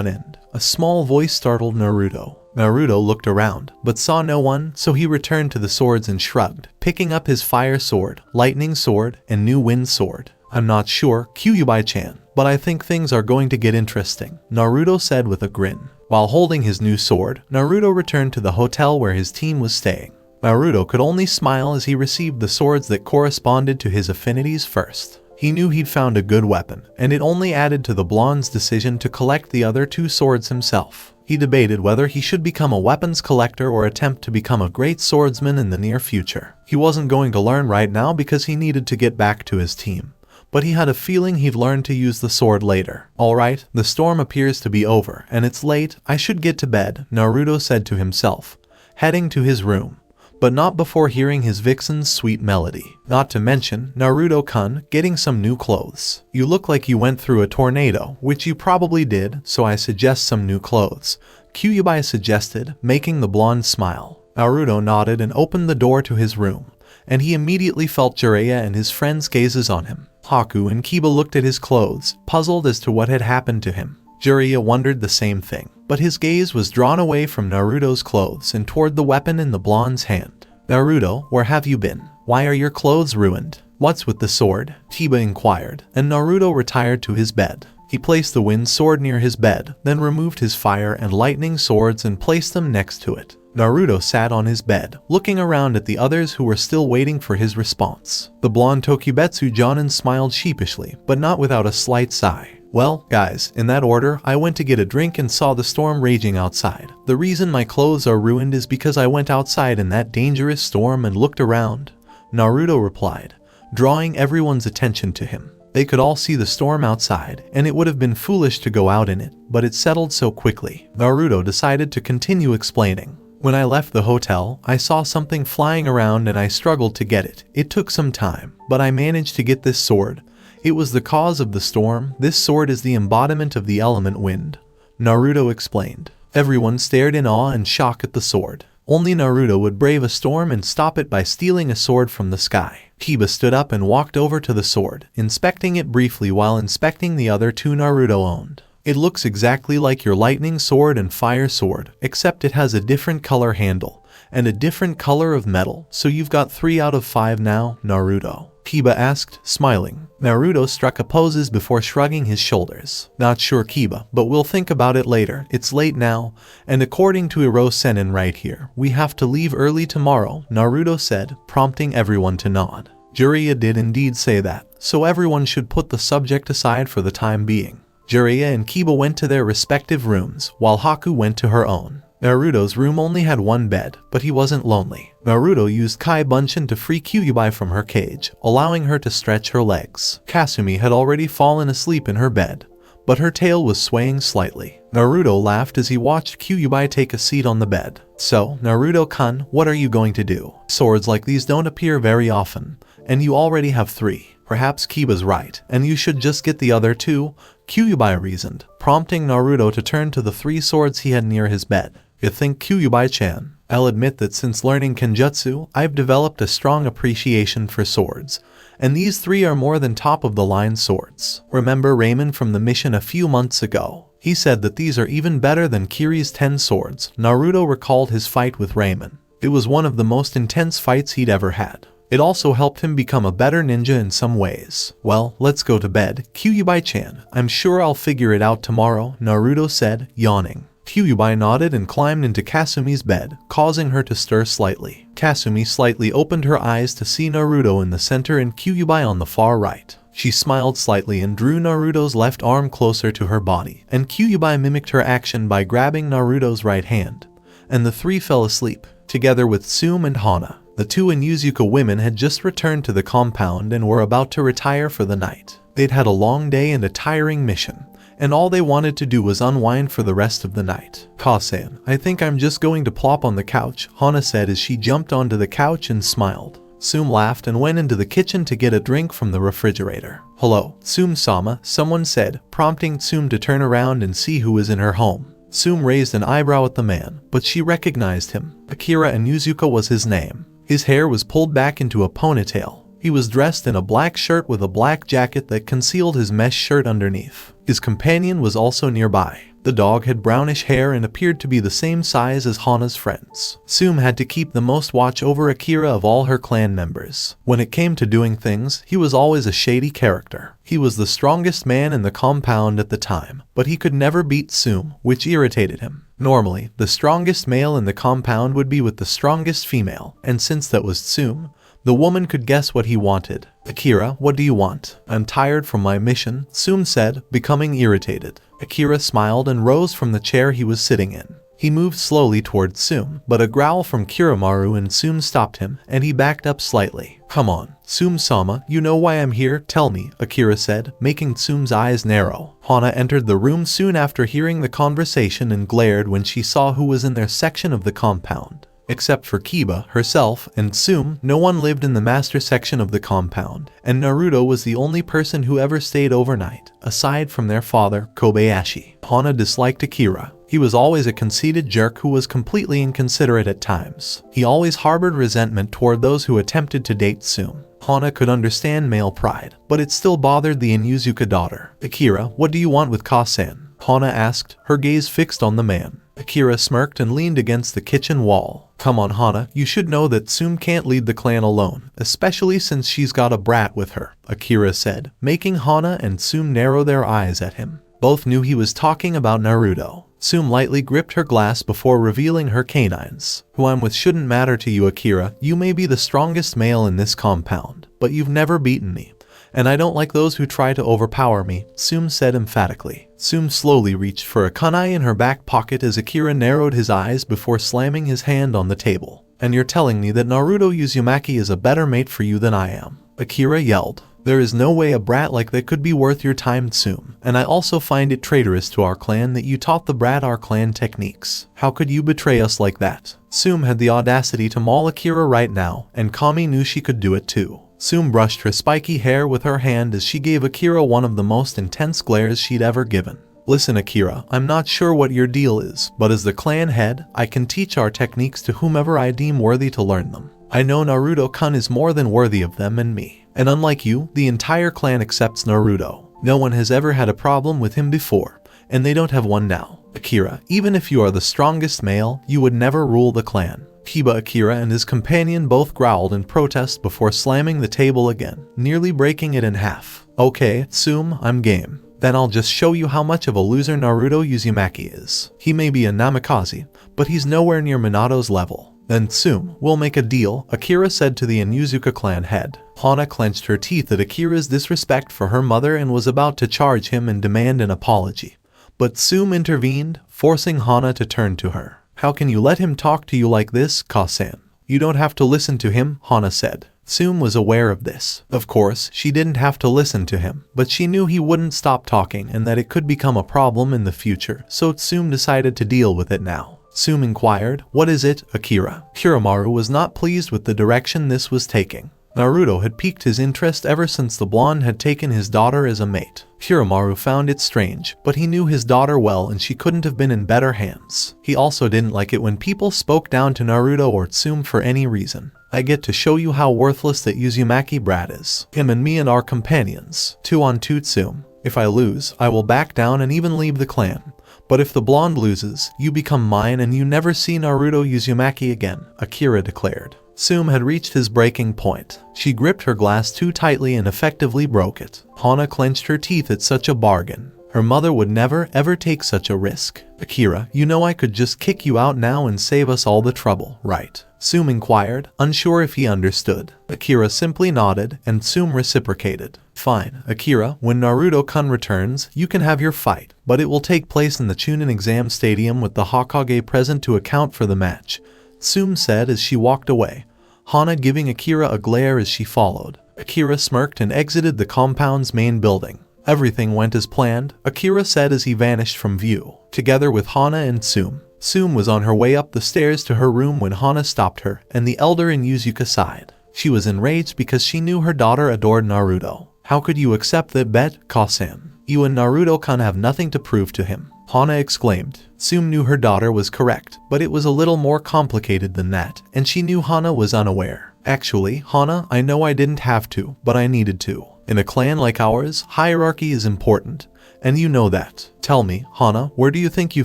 end. A small voice startled Naruto. Naruto looked around, but saw no one, so he returned to the swords and shrugged, picking up his fire sword, lightning sword, and new wind sword. I'm not sure, Kyuubi-chan, but I think things are going to get interesting, Naruto said with a grin. While holding his new sword, Naruto returned to the hotel where his team was staying. Naruto could only smile as he received the swords that corresponded to his affinities first. He knew he'd found a good weapon, and it only added to the blonde's decision to collect the other 2 swords himself. He debated whether he should become a weapons collector or attempt to become a great swordsman in the near future. He wasn't going to learn right now because he needed to get back to his team, but he had a feeling he'd learn to use the sword later. Alright, the storm appears to be over, and it's late, I should get to bed, Naruto said to himself, heading to his room. But not before hearing his vixen's sweet melody. Not to mention, Naruto-kun getting some new clothes. You look like you went through a tornado, which you probably did, so I suggest some new clothes, Kyuubi suggested, making the blonde smile. Naruto nodded and opened the door to his room, and he immediately felt Jiraiya and his friends' gazes on him. Haku and Kiba looked at his clothes, puzzled as to what had happened to him. Jiraiya wondered the same thing, but his gaze was drawn away from Naruto's clothes and toward the weapon in the blonde's hand. Naruto, where have you been? Why are your clothes ruined? What's with the sword? Kiba inquired, and Naruto retired to his bed. He placed the wind sword near his bed, then removed his fire and lightning swords and placed them next to it. Naruto sat on his bed, looking around at the others who were still waiting for his response. The blonde Tokubetsu Jonin smiled sheepishly, but not without a slight sigh. Well, guys, in that order, I went to get a drink and saw the storm raging outside. The reason my clothes are ruined is because I went outside in that dangerous storm and looked around, Naruto replied, drawing everyone's attention to him. They could all see the storm outside, and it would have been foolish to go out in it, but it settled so quickly. Naruto decided to continue explaining. When I left the hotel, I saw something flying around and I struggled to get it. It took some time, but I managed to get this sword. It was the cause of the storm. This sword is the embodiment of the element wind, Naruto explained. Everyone stared in awe and shock at the sword. Only Naruto would brave a storm and stop it by stealing a sword from the sky. Kiba stood up and walked over to the sword, inspecting it briefly while inspecting the other 2 Naruto owned. It looks exactly like your lightning sword and fire sword, except it has a different color handle and a different color of metal, so you've got 3 out of 5 now, Naruto, Kiba asked, smiling. Naruto struck a pose before shrugging his shoulders. Not sure, Kiba, but we'll think about it later. It's late now, and according to Iro-Senin right here, we have to leave early tomorrow, Naruto said, prompting everyone to nod. Jiraiya did indeed say that, so everyone should put the subject aside for the time being. Jiraiya and Kiba went to their respective rooms, while Haku went to her own. Naruto's room only had 1 bed, but he wasn't lonely. Naruto used Kai Bunshin to free Kyuubi from her cage, allowing her to stretch her legs. Kasumi had already fallen asleep in her bed, but her tail was swaying slightly. Naruto laughed as he watched Kyuubi take a seat on the bed. So, Naruto-kun, what are you going to do? Swords like these don't appear very often, and you already have 3. Perhaps Kiba's right, and you should just get the other 2, Kyuubi reasoned, prompting Naruto to turn to the 3 swords he had near his bed. You think, Kyuubi-chan? I'll admit that since learning Kenjutsu, I've developed a strong appreciation for swords, and these 3 are more than top-of-the-line swords. Remember Raymond from the mission a few months ago? He said that these are even better than Kiri's 10 swords. Naruto recalled his fight with Raymond. It was one of the most intense fights he'd ever had. It also helped him become a better ninja in some ways. Well, let's go to bed, Kyuubi-chan. I'm sure I'll figure it out tomorrow, Naruto said, yawning. Kyuubi nodded and climbed into Kasumi's bed, causing her to stir slightly. Kasumi slightly opened her eyes to see Naruto in the center and Kyuubi on the far right. She smiled slightly and drew Naruto's left arm closer to her body, and Kyuubi mimicked her action by grabbing Naruto's right hand. And the three fell asleep, together with Tsume and Hana. The two Inuzuka women had just returned to the compound and were about to retire for the night. They'd had a long day and a tiring mission, and all they wanted to do was unwind for the rest of the night. Kasan, I think I'm just going to plop on the couch, Hana said as she jumped onto the couch and smiled. Tsume laughed and went into the kitchen to get a drink from the refrigerator. Hello, Tsume-sama, someone said, prompting Tsume to turn around and see who was in her home. Tsume raised an eyebrow at the man, but she recognized him. Akira Inuzuka was his name. His hair was pulled back into a ponytail. He was dressed in a black shirt with a black jacket that concealed his mesh shirt underneath. His companion was also nearby. The dog had brownish hair and appeared to be the same size as Hana's friends. Tsume had to keep the most watch over Akira of all her clan members. When it came to doing things, he was always a shady character. He was the strongest man in the compound at the time, but he could never beat Tsume, which irritated him. Normally, the strongest male in the compound would be with the strongest female, and since that was Tsume, the woman could guess what he wanted. Akira, what do you want? I'm tired from my mission, Tsume said, becoming irritated. Akira smiled and rose from the chair he was sitting in. He moved slowly toward Tsume, but a growl from Kiramaru and Tsume stopped him, and he backed up slightly. Come on, Tsume-sama, you know why I'm here, tell me, Akira said, making Tsume's eyes narrow. Hana entered the room soon after hearing the conversation and glared when she saw who was in their section of the compound. Except for Kiba, herself, and Tsume, no one lived in the master section of the compound, and Naruto was the only person who ever stayed overnight, aside from their father, Kobayashi. Hana disliked Akira. He was always a conceited jerk who was completely inconsiderate at times. He always harbored resentment toward those who attempted to date Tsume. Hana could understand male pride, but it still bothered the Inuzuka daughter. Akira, what do you want with Kasan? Hana asked, her gaze fixed on the man. Akira smirked and leaned against the kitchen wall. Come on, Hana, you should know that Tsume can't lead the clan alone, especially since she's got a brat with her, Akira said, making Hana and Tsume narrow their eyes at him. Both knew he was talking about Naruto. Tsume lightly gripped her glass before revealing her canines. Who I'm with shouldn't matter to you, Akira. You may be the strongest male in this compound, but you've never beaten me. And I don't like those who try to overpower me, Tsume said emphatically. Tsume slowly reached for a kunai in her back pocket as Akira narrowed his eyes before slamming his hand on the table. And you're telling me that Naruto Uzumaki is a better mate for you than I am? Akira yelled. There is no way a brat like that could be worth your time, Tsume. And I also find it traitorous to our clan that you taught the brat our clan techniques. How could you betray us like that? Tsume had the audacity to maul Akira right now, and Kami knew she could do it too. Tsume brushed her spiky hair with her hand as she gave Akira one of the most intense glares she'd ever given. Listen, Akira, I'm not sure what your deal is, but as the clan head, I can teach our techniques to whomever I deem worthy to learn them. I know Naruto-kun is more than worthy of them and me. And unlike you, the entire clan accepts Naruto. No one has ever had a problem with him before, and they don't have one now. Akira, even if you are the strongest male, you would never rule the clan. Kiba Akira and his companion both growled in protest before slamming the table again, nearly breaking it in half. Okay, Tsume, I'm game. Then I'll just show you how much of a loser Naruto Uzumaki is. He may be a Namikaze, but he's nowhere near Minato's level. Then Tsume, we'll make a deal, Akira said to the Inuzuka clan head. Hana clenched her teeth at Akira's disrespect for her mother and was about to charge him and demand an apology. But Tsume intervened, forcing Hana to turn to her. How can you let him talk to you like this, Kasan? You don't have to listen to him, Hana said. Tsume was aware of this. Of course, she didn't have to listen to him, but she knew he wouldn't stop talking and that it could become a problem in the future, so Tsume decided to deal with it now. Tsume inquired, what is it, Akira? Kiramaru was not pleased with the direction this was taking. Naruto had piqued his interest ever since the blonde had taken his daughter as a mate. Kiramaru found it strange, but he knew his daughter well and she couldn't have been in better hands. He also didn't like it when people spoke down to Naruto or Tsume for any reason. I get to show you how worthless that Uzumaki brat is. Him and me and our companions. 2-on-2 Tsume. If I lose, I will back down and even leave the clan. But if the blonde loses, you become mine and you never see Naruto Uzumaki again, Akira declared. Tsume had reached his breaking point. She gripped her glass too tightly and effectively broke it. Hana clenched her teeth at such a bargain. Her mother would never ever take such a risk. Akira, you know I could just kick you out now and save us all the trouble, right? Tsume inquired, unsure if he understood. Akira simply nodded, and Tsume reciprocated. Fine, Akira, when Naruto-kun returns, you can have your fight, but it will take place in the Chunin exam stadium with the Hokage present to account for the match, Tsume said as she walked away, Hana giving Akira a glare as she followed. Akira smirked and exited the compound's main building. Everything went as planned, Akira said as he vanished from view, together with Hana and Tsume. Tsume was on her way up the stairs to her room when Hana stopped her, and the elder Inuzuka sighed. She was enraged because she knew her daughter adored Naruto. How could you accept that bet, Kasen? You and Naruto-kun have nothing to prove to him, Hana exclaimed. Tsume knew her daughter was correct, but it was a little more complicated than that, and she knew Hana was unaware. Actually, Hana, I know I didn't have to, but I needed to. In a clan like ours, hierarchy is important, and you know that. Tell me, Hana, where do you think you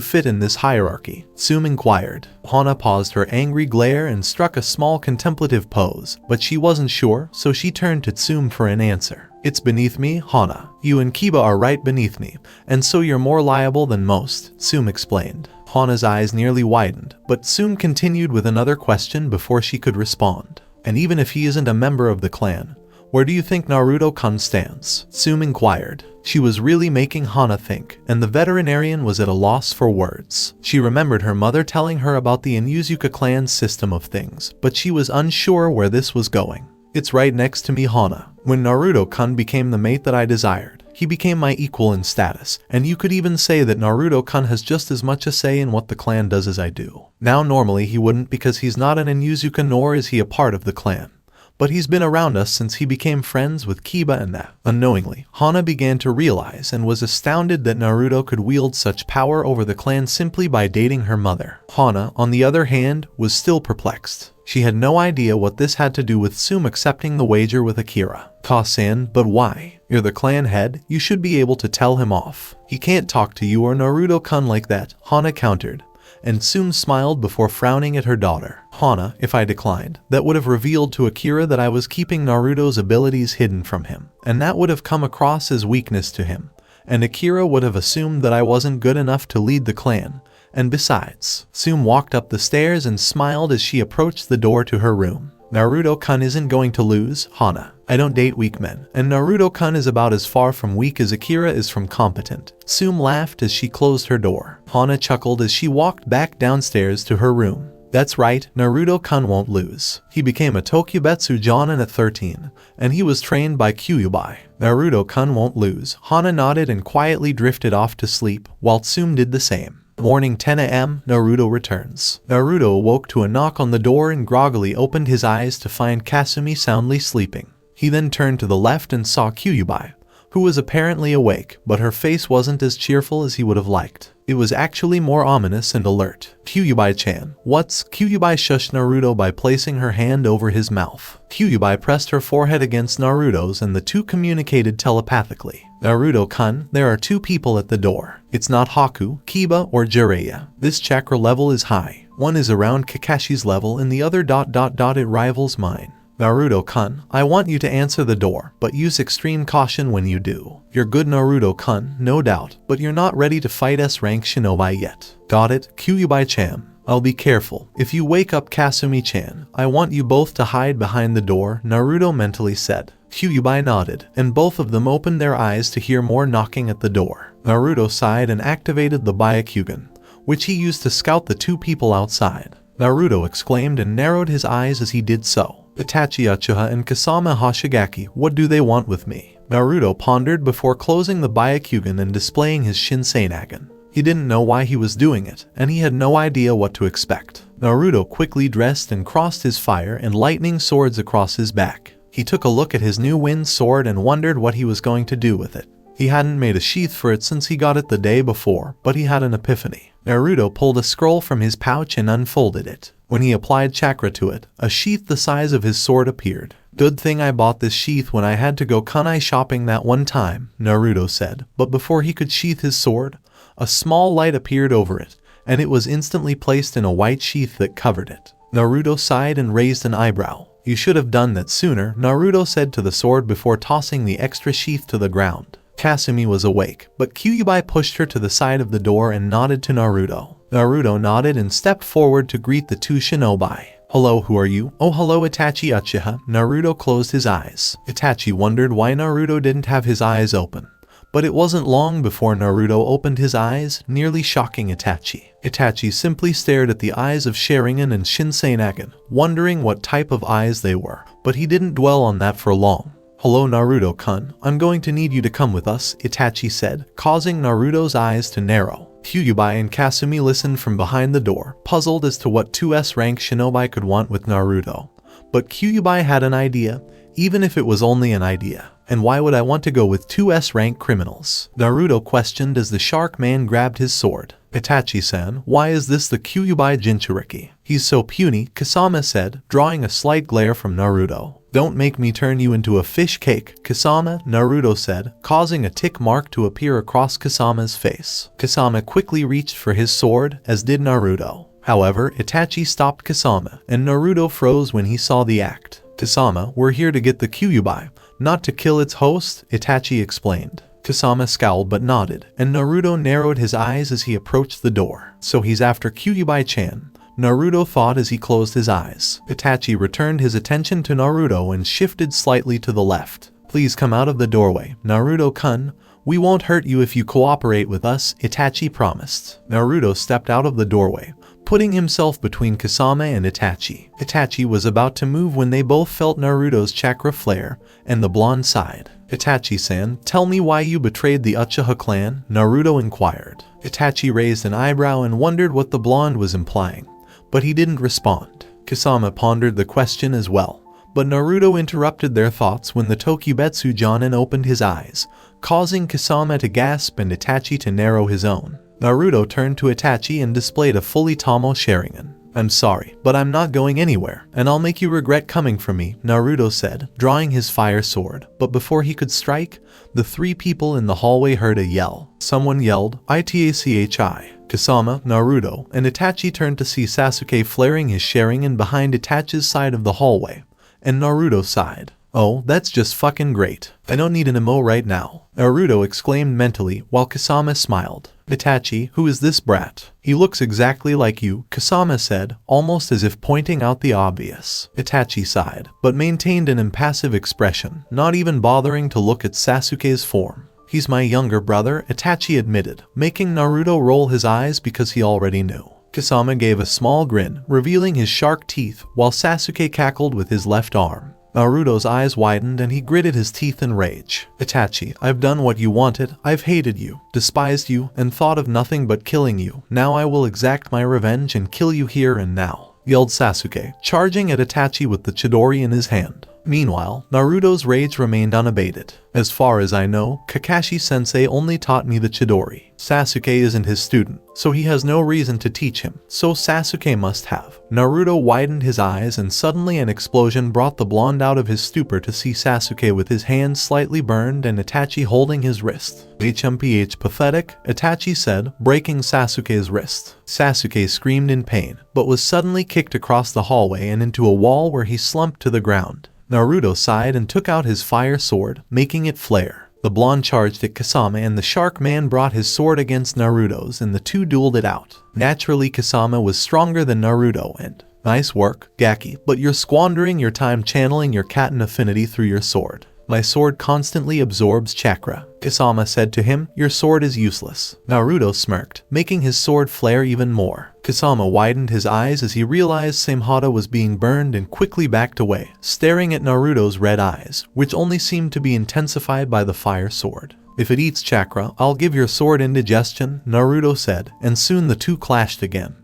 fit in this hierarchy? Tsume inquired. Hana paused her angry glare and struck a small contemplative pose, but she wasn't sure, so she turned to Tsume for an answer. It's beneath me, Hana. You and Kiba are right beneath me, and so you're more liable than most, Tsume explained. Hana's eyes nearly widened, but Tsume continued with another question before she could respond. And even if he isn't a member of the clan, where do you think Naruto-kun stands? Tsume inquired. She was really making Hana think, and the veterinarian was at a loss for words. She remembered her mother telling her about the Inuzuka clan's system of things, but she was unsure where this was going. It's right next to me, Hana. When Naruto-kun became the mate that I desired, he became my equal in status, and you could even say that Naruto-kun has just as much a say in what the clan does as I do. Now normally he wouldn't because he's not an Inuzuka nor is he a part of the clan. But he's been around us since he became friends with Kiba and that. Unknowingly, Hana began to realize and was astounded that Naruto could wield such power over the clan simply by dating her mother. Hana, on the other hand, was still perplexed. She had no idea what this had to do with Tsume accepting the wager with Akira. Kasan, but why? You're the clan head, you should be able to tell him off. He can't talk to you or Naruto-kun like that, Hana countered. And Tsume smiled before frowning at her daughter. Hana, if I declined, that would have revealed to Akira that I was keeping Naruto's abilities hidden from him, and that would have come across as weakness to him, and Akira would have assumed that I wasn't good enough to lead the clan, and besides, Tsume walked up the stairs and smiled as she approached the door to her room. Naruto-kun isn't going to lose, Hana. I don't date weak men, and Naruto-kun is about as far from weak as Akira is from competent. Tsume laughed as she closed her door. Hana chuckled as she walked back downstairs to her room. That's right, Naruto-kun won't lose. He became a Tokubetsu Jonin at 13, and he was trained by Kyuubi. Naruto-kun won't lose. Hana nodded and quietly drifted off to sleep, while Tsume did the same. Morning 10 a.m., Naruto returns. Naruto awoke to a knock on the door and groggily opened his eyes to find Kasumi soundly sleeping. He then turned to the left and saw Kyuubi, who was apparently awake, but her face wasn't as cheerful as he would have liked. It was actually more ominous and alert. Kyuubi-chan, what's? Kyuubi shushed Naruto by placing her hand over his mouth. Kyuubi pressed her forehead against Naruto's and the two communicated telepathically. Naruto-kun, there are two people at the door. It's not Haku, Kiba, or Jiraiya. This chakra level is high. One is around Kakashi's level and the other ... it rivals mine. Naruto-kun, I want you to answer the door, but use extreme caution when you do. You're good Naruto-kun, no doubt, but you're not ready to fight S-rank shinobi yet. Got it, Kyuubi-chan. I'll be careful. If you wake up Kasumi-chan, I want you both to hide behind the door, Naruto mentally said. Kyuubi nodded, and both of them opened their eyes to hear more knocking at the door. Naruto sighed and activated the Byakugan, which he used to scout the two people outside. Naruto exclaimed and narrowed his eyes as he did so. Itachi Uchiha and Kasama Hoshigaki, what do they want with me? Naruto pondered before closing the Byakugan and displaying his Shinseinagen. He didn't know why he was doing it, and he had no idea what to expect. Naruto quickly dressed and crossed his fire and lightning swords across his back. He took a look at his new wind sword and wondered what he was going to do with it. He hadn't made a sheath for it since he got it the day before, but he had an epiphany. Naruto pulled a scroll from his pouch and unfolded it. When he applied chakra to it, a sheath the size of his sword appeared. Good thing I bought this sheath when I had to go kunai shopping that one time, Naruto said, but before he could sheath his sword, a small light appeared over it, and it was instantly placed in a white sheath that covered it. Naruto sighed and raised an eyebrow. You should have done that sooner, Naruto said to the sword before tossing the extra sheath to the ground. Kasumi was awake, but Kyuubi pushed her to the side of the door and nodded to Naruto. Naruto nodded and stepped forward to greet the two shinobi. Hello, who are you? Oh, hello, Itachi Uchiha. Naruto closed his eyes. Itachi wondered why Naruto didn't have his eyes open. But it wasn't long before Naruto opened his eyes, nearly shocking Itachi. Itachi simply stared at the eyes of Sharingan and Shinsei Nagan, wondering what type of eyes they were, but he didn't dwell on that for long. Hello Naruto-kun, I'm going to need you to come with us, Itachi said, causing Naruto's eyes to narrow. Kyuubi and Kasumi listened from behind the door, puzzled as to what 2S rank shinobi could want with Naruto. But Kyuubi had an idea, even if it was only an idea. And why would I want to go with 2S rank criminals? Naruto questioned as the shark man grabbed his sword. Itachi-san, why is this the Kyuubi Jinchuriki? He's so puny, Kasama said, drawing a slight glare from Naruto. Don't make me turn you into a fish cake, Kasama, Naruto said, causing a tick mark to appear across Kasama's face. Kasama quickly reached for his sword, as did Naruto. However, Itachi stopped Kasama, and Naruto froze when he saw the act. Kasama, we're here to get the Kyuubi, not to kill its host, Itachi explained. Kasama scowled but nodded, and Naruto narrowed his eyes as he approached the door. So he's after Kyuubi-chan, Naruto thought as he closed his eyes. Itachi returned his attention to Naruto and shifted slightly to the left. Please come out of the doorway, Naruto-kun. We won't hurt you if you cooperate with us, Itachi promised. Naruto stepped out of the doorway, putting himself between Kasama and Itachi. Itachi was about to move when they both felt Naruto's chakra flare, and the blonde sighed. Itachi-san, tell me why you betrayed the Uchiha clan, Naruto inquired. Itachi raised an eyebrow and wondered what the blonde was implying, but he didn't respond. Kasama pondered the question as well, but Naruto interrupted their thoughts when the Tokubetsu Jonin opened his eyes, causing Kasama to gasp and Itachi to narrow his own. Naruto turned to Itachi and displayed a fully Tomo Sharingan. I'm sorry, but I'm not going anywhere, and I'll make you regret coming for me, Naruto said, drawing his fire sword. But before he could strike, the three people in the hallway heard a yell. Someone yelled, Itachi. Kasama, Naruto, and Itachi turned to see Sasuke flaring his Sharingan behind Itachi's side of the hallway, and Naruto sighed. Oh, that's just fucking great. I don't need an emo right now, Naruto exclaimed mentally while Kasama smiled. Itachi, who is this brat? He looks exactly like you, Kasama said, almost as if pointing out the obvious. Itachi sighed, but maintained an impassive expression, not even bothering to look at Sasuke's form. He's my younger brother, Itachi admitted, making Naruto roll his eyes because he already knew. Kasama gave a small grin, revealing his shark teeth, while Sasuke cackled with his left arm. Naruto's eyes widened and he gritted his teeth in rage. Itachi, I've done what you wanted. I've hated you, despised you, and thought of nothing but killing you. Now I will exact my revenge and kill you here and now, yelled Sasuke, charging at Itachi with the Chidori in his hand. Meanwhile, Naruto's rage remained unabated. As far as I know, Kakashi-sensei only taught me the Chidori. Sasuke isn't his student, so he has no reason to teach him, so Sasuke must have. Naruto widened his eyes and suddenly an explosion brought the blonde out of his stupor to see Sasuke with his hands slightly burned and Itachi holding his wrist. HMPH pathetic, Itachi said, breaking Sasuke's wrist. Sasuke screamed in pain, but was suddenly kicked across the hallway and into a wall where he slumped to the ground. Naruto sighed and took out his fire sword, making it flare. The blonde charged at Kasama and the shark man brought his sword against Naruto's and the two dueled it out. Naturally, Kasama was stronger than Naruto and, nice work, Gaki, but you're squandering your time channeling your Katen affinity through your sword. My sword constantly absorbs chakra, Kasama said to him. Your sword is useless. Naruto smirked, making his sword flare even more. Kasama widened his eyes as he realized Samehada was being burned and quickly backed away, staring at Naruto's red eyes, which only seemed to be intensified by the fire sword. If it eats chakra, I'll give your sword indigestion, Naruto said, and soon the two clashed again.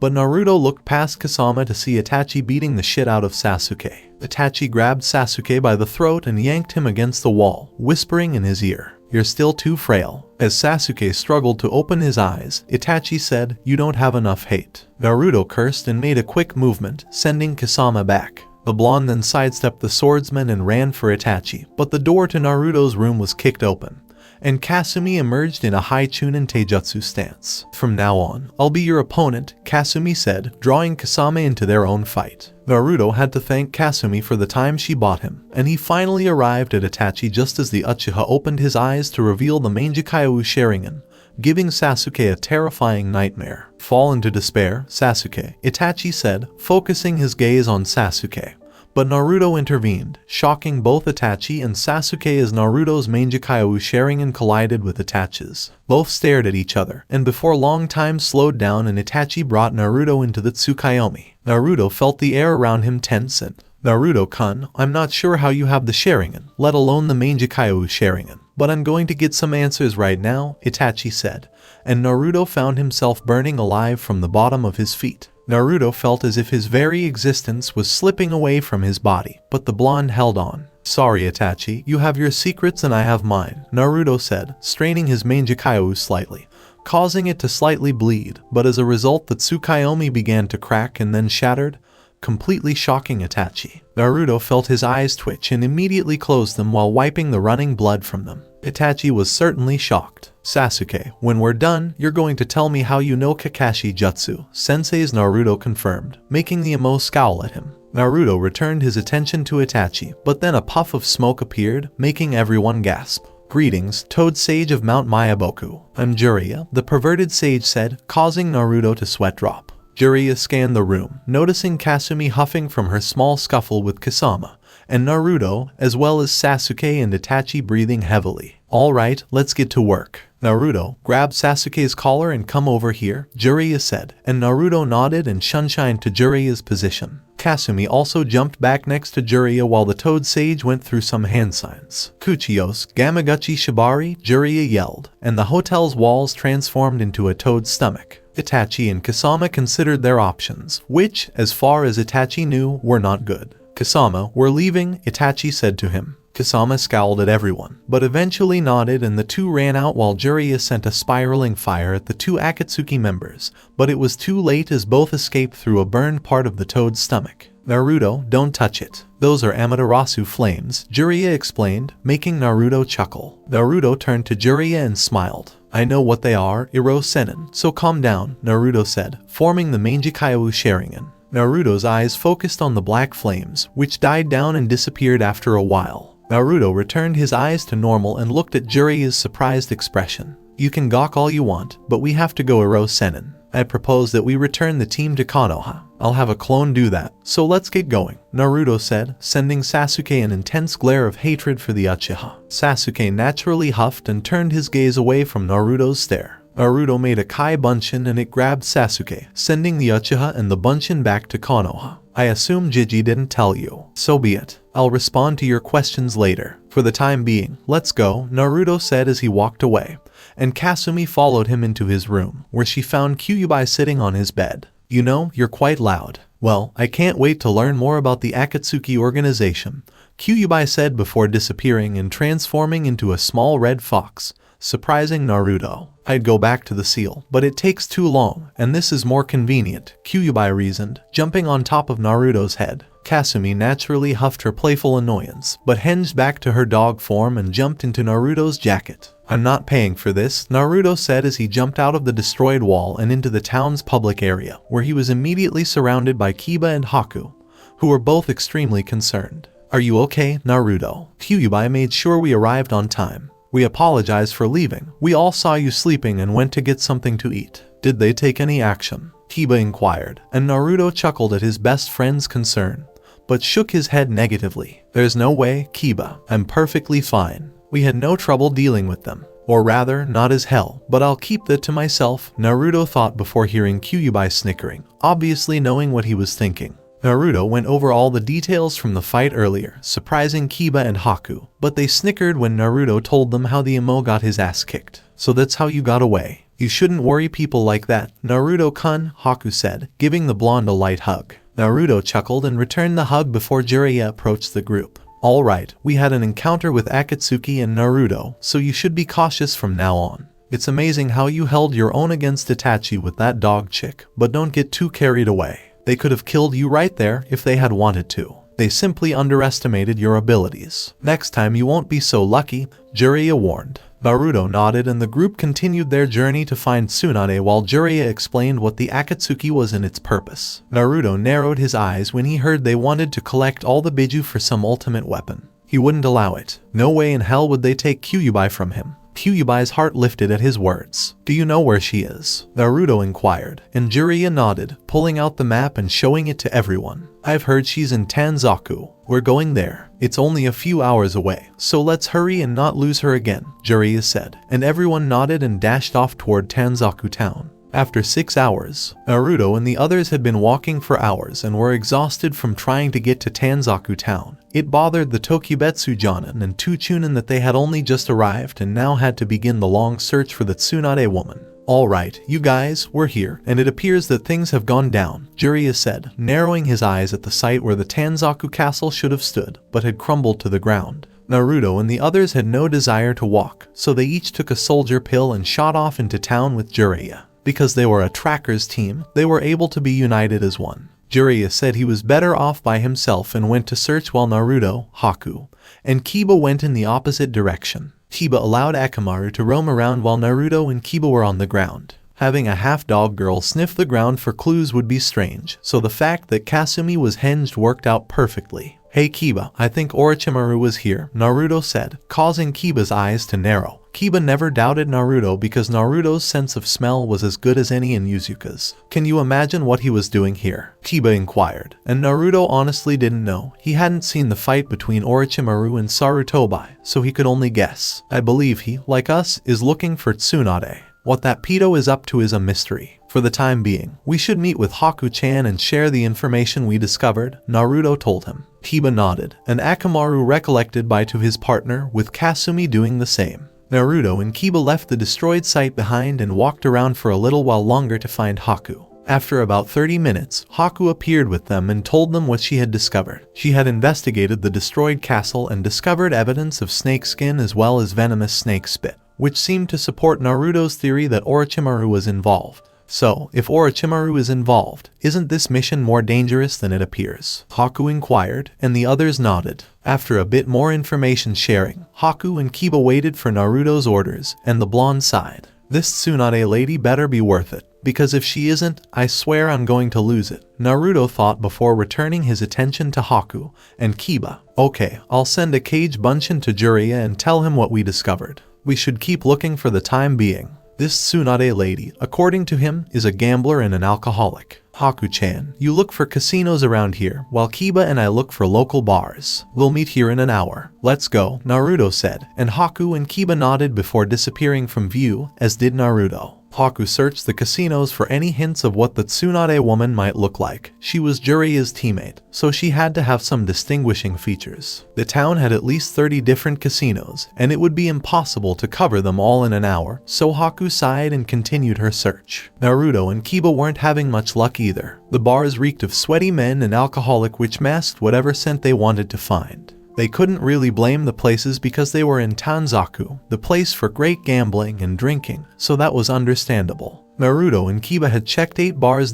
But Naruto looked past Kasama to see Itachi beating the shit out of Sasuke. Itachi grabbed Sasuke by the throat and yanked him against the wall, whispering in his ear, "You're still too frail." As Sasuke struggled to open his eyes, Itachi said, "You don't have enough hate." Naruto cursed and made a quick movement, sending Kasama back. The blonde then sidestepped the swordsman and ran for Itachi, but the door to Naruto's room was kicked open, and Kasumi emerged in a high Chunin Taijutsu stance. "From now on, I'll be your opponent," Kasumi said, drawing Kasame into their own fight. Naruto had to thank Kasumi for the time she bought him, and he finally arrived at Itachi just as the Uchiha opened his eyes to reveal the Mangekyo Sharingan, giving Sasuke a terrifying nightmare. "Fall into despair, Sasuke," Itachi said, focusing his gaze on Sasuke. But Naruto intervened, shocking both Itachi and Sasuke as Naruto's Mangekyo Sharingan collided with Itachi's. Both stared at each other, and before long time slowed down and Itachi brought Naruto into the Tsukuyomi. Naruto felt the air around him tense and, "Naruto-kun, I'm not sure how you have the Sharingan, let alone the Mangekyo Sharingan. But I'm going to get some answers right now," Itachi said, and Naruto found himself burning alive from the bottom of his feet. Naruto felt as if his very existence was slipping away from his body, but the blonde held on. "Sorry, Itachi, you have your secrets and I have mine," Naruto said, straining his Mangekyo slightly, causing it to slightly bleed, but as a result the Tsukuyomi began to crack and then shattered, completely shocking Itachi. Naruto felt his eyes twitch and immediately closed them while wiping the running blood from them. Itachi was certainly shocked. "Sasuke, when we're done, you're going to tell me how you know Kakashi Jutsu," Sensei's Naruto confirmed, making the Emo scowl at him. Naruto returned his attention to Itachi, but then a puff of smoke appeared, making everyone gasp. "Greetings, Toad Sage of Mount Mayaboku. I'm Jiraiya," the perverted sage said, causing Naruto to sweat drop. Jiraiya scanned the room, noticing Kasumi huffing from her small scuffle with Kasama, and Naruto, as well as Sasuke and Itachi breathing heavily. "Alright, let's get to work." Naruto, grab Sasuke's collar and come over here, Jiraiya said, and Naruto nodded and shunshined to Jiraiya's position. Kasumi also jumped back next to Jiraiya while the Toad Sage went through some hand signs. "Kuchiyos, Gamaguchi Shibari," Jiraiya yelled, and the hotel's walls transformed into a toad's stomach. Itachi and Kasama considered their options, which, as far as Itachi knew, were not good. "Kasama, we're leaving," Itachi said to him. Kasama scowled at everyone, but eventually nodded and the two ran out while Jiraiya sent a spiraling fire at the two Akatsuki members, but it was too late as both escaped through a burned part of the toad's stomach. "Naruto, don't touch it. Those are Amaterasu flames," Jiraiya explained, making Naruto chuckle. Naruto turned to Jiraiya and smiled. "I know what they are, Iro Senin, so calm down," Naruto said, forming the Mangekyo Sharingan. Naruto's eyes focused on the black flames, which died down and disappeared after a while. Naruto returned his eyes to normal and looked at Jiraiya's surprised expression. "You can gawk all you want, but we have to go Iro Senin. I propose that we return the team to Konoha. I'll have a clone do that, so let's get going," Naruto said, sending Sasuke an intense glare of hatred for the Uchiha. Sasuke naturally huffed and turned his gaze away from Naruto's stare. Naruto made a Kai Bunshin and it grabbed Sasuke, sending the Uchiha and the Bunshin back to Konoha. "I assume Jiji didn't tell you. So be it. I'll respond to your questions later. For the time being, let's go," Naruto said as he walked away, and Kasumi followed him into his room, where she found Kyuubi sitting on his bed. "You know, you're quite loud." "Well, I can't wait to learn more about the Akatsuki organization," Kyuubi said before disappearing and transforming into a small red fox, surprising Naruto. "I'd go back to the seal, but it takes too long, and this is more convenient," Kyuubi reasoned, jumping on top of Naruto's head. Kasumi naturally huffed her playful annoyance, but hinged back to her dog form and jumped into Naruto's jacket. "I'm not paying for this," Naruto said as he jumped out of the destroyed wall and into the town's public area, where he was immediately surrounded by Kiba and Haku, who were both extremely concerned. "Are you okay, Naruto?" Kyuubi made sure we arrived on time. "We apologize for leaving. We all saw you sleeping and went to get something to eat." "Did they take any action?" Kiba inquired, and Naruto chuckled at his best friend's concern, but shook his head negatively. "There's no way, Kiba. I'm perfectly fine. We had no trouble dealing with them. Or rather, not as hell, but I'll keep that to myself," Naruto thought before hearing Kyuubi snickering, obviously knowing what he was thinking. Naruto went over all the details from the fight earlier, surprising Kiba and Haku, but they snickered when Naruto told them how the Emo got his ass kicked. "So that's how you got away. You shouldn't worry people like that, Naruto-kun," Haku said, giving the blonde a light hug. Naruto chuckled and returned the hug before Jiraiya approached the group. "Alright, we had an encounter with Akatsuki and Naruto, so you should be cautious from now on. It's amazing how you held your own against Itachi with that dog chick, but don't get too carried away. They could have killed you right there if they had wanted to. They simply underestimated your abilities. Next time you won't be so lucky," Jiraiya warned. Naruto nodded and the group continued their journey to find Tsunade while Jiraiya explained what the Akatsuki was and its purpose. Naruto narrowed his eyes when he heard they wanted to collect all the Biju for some ultimate weapon. He wouldn't allow it. No way in hell would they take Kyuubi from him. Kyuubi's heart lifted at his words. Do you know where she is? Naruto inquired, and Jiraiya nodded, pulling out the map and showing it to everyone. I've heard she's in Tanzaku. We're going there. It's only a few hours away, so let's hurry and not lose her again, Jiraiya said, and everyone nodded and dashed off toward Tanzaku town. After 6 hours, Naruto and the others had been walking for hours and were exhausted from trying to get to Tanzaku town. It bothered the Tokubetsu Jonin and two Chunin that they had only just arrived and now had to begin the long search for the Tsunade woman. Alright, you guys, we're here, and it appears that things have gone down, Jiraiya said, narrowing his eyes at the site where the Tanzaku castle should have stood, but had crumbled to the ground. Naruto and the others had no desire to walk, so they each took a soldier pill and shot off into town with Jiraiya. Because they were a trackers team, they were able to be united as one. Jiraiya said he was better off by himself and went to search while Naruto, Haku, and Kiba went in the opposite direction. Kiba allowed Akamaru to roam around while Naruto and Kiba were on the ground. Having a half-dog girl sniff the ground for clues would be strange, so the fact that Kasumi was hinged worked out perfectly. Hey Kiba, I think Orochimaru was here, Naruto said, causing Kiba's eyes to narrow. Kiba never doubted Naruto because Naruto's sense of smell was as good as any in Inuzuka's. Can you imagine what he was doing here? Kiba inquired, and Naruto honestly didn't know. He hadn't seen the fight between Orochimaru and Sarutobi, so he could only guess. I believe he, like us, is looking for Tsunade. What that pedo is up to is a mystery. For the time being, we should meet with Haku-chan and share the information we discovered, Naruto told him. Kiba nodded, and Akamaru recollected by to his partner, with Kasumi doing the same. Naruto and Kiba left the destroyed site behind and walked around for a little while longer to find Haku. After about 30 minutes, Haku appeared with them and told them what she had discovered. She had investigated the destroyed castle and discovered evidence of snake skin as well as venomous snake spit, which seemed to support Naruto's theory that Orochimaru was involved. So, if Orochimaru is involved, isn't this mission more dangerous than it appears? Haku inquired, and the others nodded. After a bit more information sharing, Haku and Kiba waited for Naruto's orders, and the blonde sighed. This Tsunade lady better be worth it, because if she isn't, I swear I'm going to lose it, Naruto thought before returning his attention to Haku and Kiba. Okay, I'll send a Kage Bunshin to Jiraiya and tell him what we discovered. We should keep looking for the time being. This Tsunade lady, according to him, is a gambler and an alcoholic. Haku-chan, you look for casinos around here, while Kiba and I look for local bars. We'll meet here in an hour. Let's go, Naruto said, and Haku and Kiba nodded before disappearing from view, as did Naruto. Haku searched the casinos for any hints of what the Tsunade woman might look like. She was Jiraiya's teammate, so she had to have some distinguishing features. The town had at least 30 different casinos, and it would be impossible to cover them all in an hour, so Haku sighed and continued her search. Naruto and Kiba weren't having much luck either. The bars reeked of sweaty men and alcoholic which masked whatever scent they wanted to find. They couldn't really blame the places because they were in Tanzaku, the place for great gambling and drinking, so that was understandable. Naruto and Kiba had checked 8 bars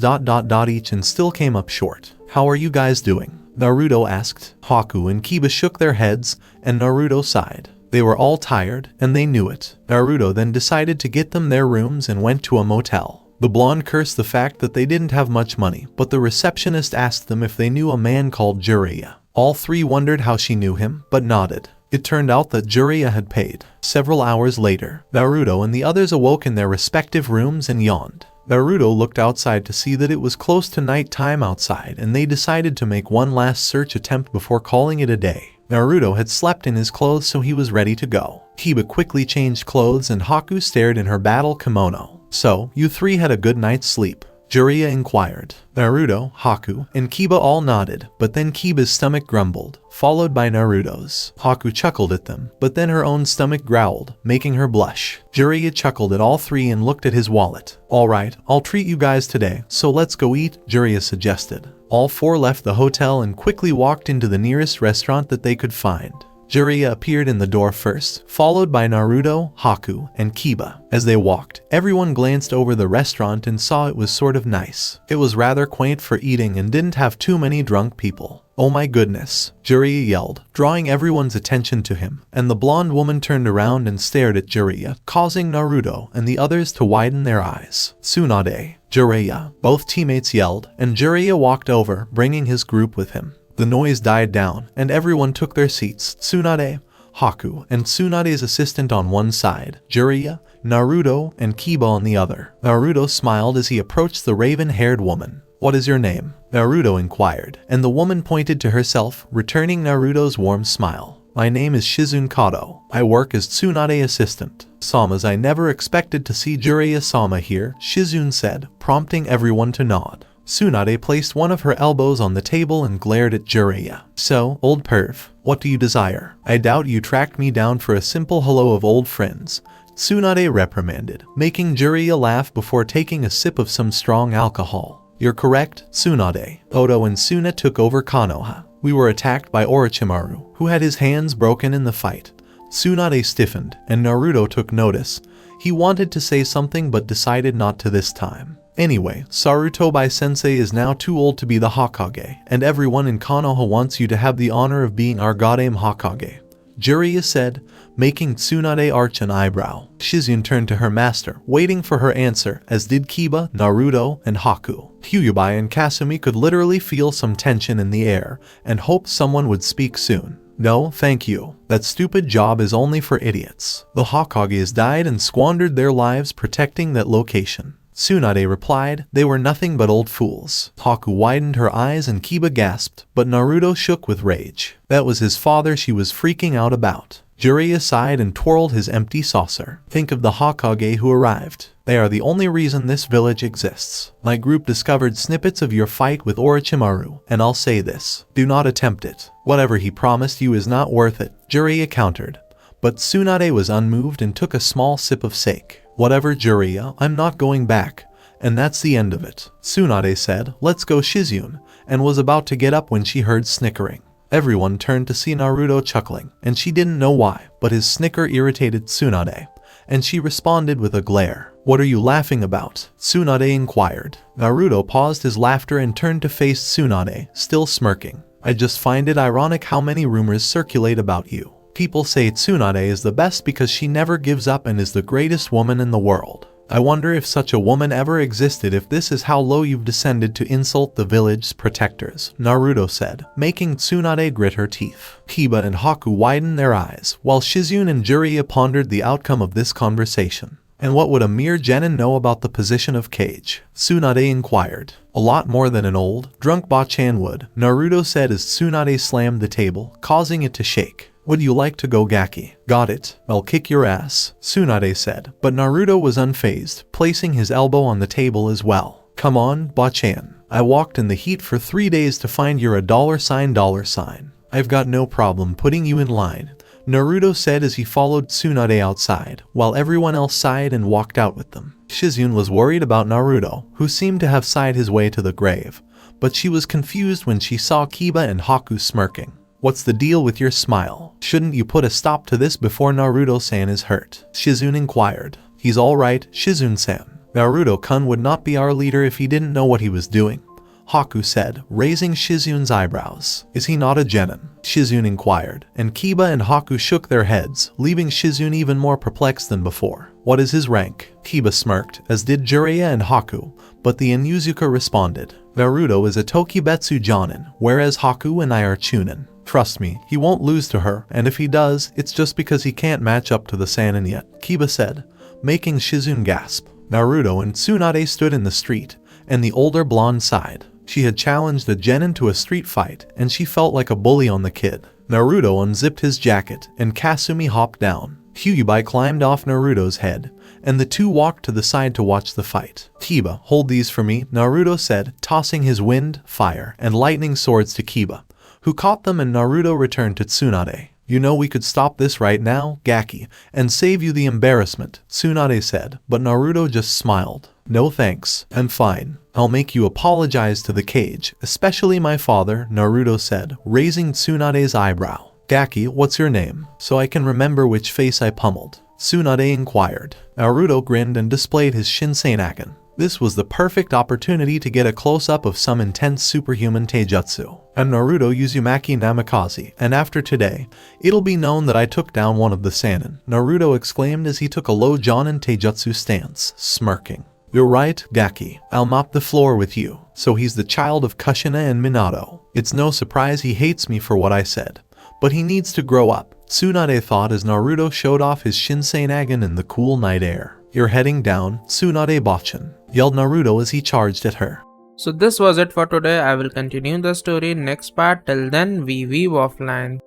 each and still came up short. How are you guys doing? Naruto asked. Haku and Kiba shook their heads, and Naruto sighed. They were all tired, and they knew it. Naruto then decided to get them their rooms and went to a motel. The blonde cursed the fact that they didn't have much money, but the receptionist asked them if they knew a man called Jiraiya. All three wondered how she knew him, but nodded. It turned out that Jiraiya had paid. Several hours later, Naruto and the others awoke in their respective rooms and yawned. Naruto looked outside to see that it was close to night time outside, and they decided to make one last search attempt before calling it a day. Naruto had slept in his clothes, so he was ready to go. Kiba quickly changed clothes and Haku stared in her battle kimono. So, you three had a good night's sleep? Jiraiya inquired. Naruto, Haku, and Kiba all nodded, but then Kiba's stomach grumbled, followed by Naruto's. Haku chuckled at them, but then her own stomach growled, making her blush. Jiraiya chuckled at all three and looked at his wallet. Alright, I'll treat you guys today, so let's go eat, Jiraiya suggested. All four left the hotel and quickly walked into the nearest restaurant that they could find. Jiraiya appeared in the door first, followed by Naruto, Haku, and Kiba. As they walked, everyone glanced over the restaurant and saw it was sort of nice. It was rather quaint for eating and didn't have too many drunk people. "Oh my goodness," Jiraiya yelled, drawing everyone's attention to him, and the blonde woman turned around and stared at Jiraiya, causing Naruto and the others to widen their eyes. "Tsunade, Jiraiya," both teammates yelled, and Jiraiya walked over, bringing his group with him. The noise died down, and everyone took their seats. Tsunade, Haku, and Tsunade's assistant on one side, Jiraiya, Naruto, and Kiba on the other. Naruto smiled as he approached the raven-haired woman. "What is your name?" Naruto inquired, and the woman pointed to herself, returning Naruto's warm smile. "My name is Shizune Kato. I work as Tsunade assistant." "Samas, I never expected to see Jiraiya-sama here," Shizune said, prompting everyone to nod. Tsunade placed one of her elbows on the table and glared at Jiraiya. "So, old perv, what do you desire? I doubt you tracked me down for a simple hello of old friends," Tsunade reprimanded, making Jiraiya laugh before taking a sip of some strong alcohol. "You're correct, Tsunade. Oto and Suna took over Konoha. We were attacked by Orochimaru, who had his hands broken in the fight." Tsunade stiffened, and Naruto took notice. He wanted to say something but decided not to this time. "Anyway, Sarutobi-sensei is now too old to be the Hokage, and everyone in Konoha wants you to have the honor of being our goddamn Hokage," Jiraiya said, making Tsunade arch an eyebrow. Shizune turned to her master, waiting for her answer, as did Kiba, Naruto, and Haku. Kyuubi and Kasumi could literally feel some tension in the air, and hoped someone would speak soon. "No, thank you. That stupid job is only for idiots. The Hokages died and squandered their lives protecting that location." Tsunade replied, "They were nothing but old fools." Haku widened her eyes and Kiba gasped, but Naruto shook with rage. That was his father she was freaking out about. Jiraiya sighed and twirled his empty saucer. "Think of the Hokage who arrived. They are the only reason this village exists. My group discovered snippets of your fight with Orochimaru, and I'll say this. Do not attempt it. Whatever he promised you is not worth it," Jiraiya countered. But Tsunade was unmoved and took a small sip of sake. "Whatever, Jiraiya, I'm not going back. And that's the end of it," Tsunade said. "Let's go, Shizune," and was about to get up when she heard snickering. Everyone turned to see Naruto chuckling, and she didn't know why, but his snicker irritated Tsunade, and she responded with a glare. "What are you laughing about?" Tsunade inquired. Naruto paused his laughter and turned to face Tsunade, still smirking. "I just find it ironic how many rumors circulate about you. People say Tsunade is the best because she never gives up and is the greatest woman in the world. I wonder if such a woman ever existed, if this is how low you've descended to insult the village's protectors," Naruto said, making Tsunade grit her teeth. Kiba and Haku widened their eyes, while Shizune and Jiraiya pondered the outcome of this conversation. "And what would a mere genin know about the position of Kage?" Tsunade inquired. "A lot more than an old, drunk Bachan would," Naruto said as Tsunade slammed the table, causing it to shake. "Would you like to go, Gaki?" "Got it. I'll kick your ass," Tsunade said, but Naruto was unfazed, placing his elbow on the table as well. "Come on, Bachan. I walked in the heat for 3 days to find you're a $$. I've got no problem putting you in line," Naruto said as he followed Tsunade outside, while everyone else sighed and walked out with them. Shizune was worried about Naruto, who seemed to have sighed his way to the grave, but she was confused when she saw Kiba and Haku smirking. "What's the deal with your smile? Shouldn't you put a stop to this before Naruto-san is hurt?" Shizune inquired. "He's alright, Shizune-san. Naruto-kun would not be our leader if he didn't know what he was doing," Haku said, raising Shizune's eyebrows. "Is he not a genin?" Shizune inquired, and Kiba and Haku shook their heads, leaving Shizune even more perplexed than before. "What is his rank?" Kiba smirked, as did Jiraiya and Haku, but the Inuzuka responded. "Naruto is a Tokibetsu Jonin, whereas Haku and I are Chunin. Trust me, he won't lose to her, and if he does, it's just because he can't match up to the Sannin yet," Kiba said, making Shizune gasp. Naruto and Tsunade stood in the street, and the older blonde sighed. She had challenged a genin to a street fight, and she felt like a bully on the kid. Naruto unzipped his jacket, and Kasumi hopped down. Kyuubi climbed off Naruto's head, and the two walked to the side to watch the fight. "Kiba, hold these for me," Naruto said, tossing his wind, fire, and lightning swords to Kiba, who caught them, and Naruto returned to Tsunade. "You know we could stop this right now, Gaki, and save you the embarrassment," Tsunade said, but Naruto just smiled. "No thanks, I'm fine. I'll make you apologize to the cage, especially my father," Naruto said, raising Tsunade's eyebrow. Gaki, what's your name? So I can remember which face I pummeled. Tsunade inquired. Naruto grinned and displayed his Shinseinaken. This was the perfect opportunity to get a close-up of some intense superhuman taijutsu. And Naruto Uzumaki Namikaze, and after today, it'll be known that I took down one of the Sannin, Naruto exclaimed as he took a low Jonin taijutsu stance, smirking. You're right, Gaki. I'll mop the floor with you. So he's the child of Kushina and Minato. It's no surprise he hates me for what I said. But he needs to grow up, Tsunade thought as Naruto showed off his Shinseinaken in the cool night air. You're heading down, Tsunade Bochin, yelled Naruto as he charged at her. So this was it for today. I will continue the story next part. Till then, we weave offline.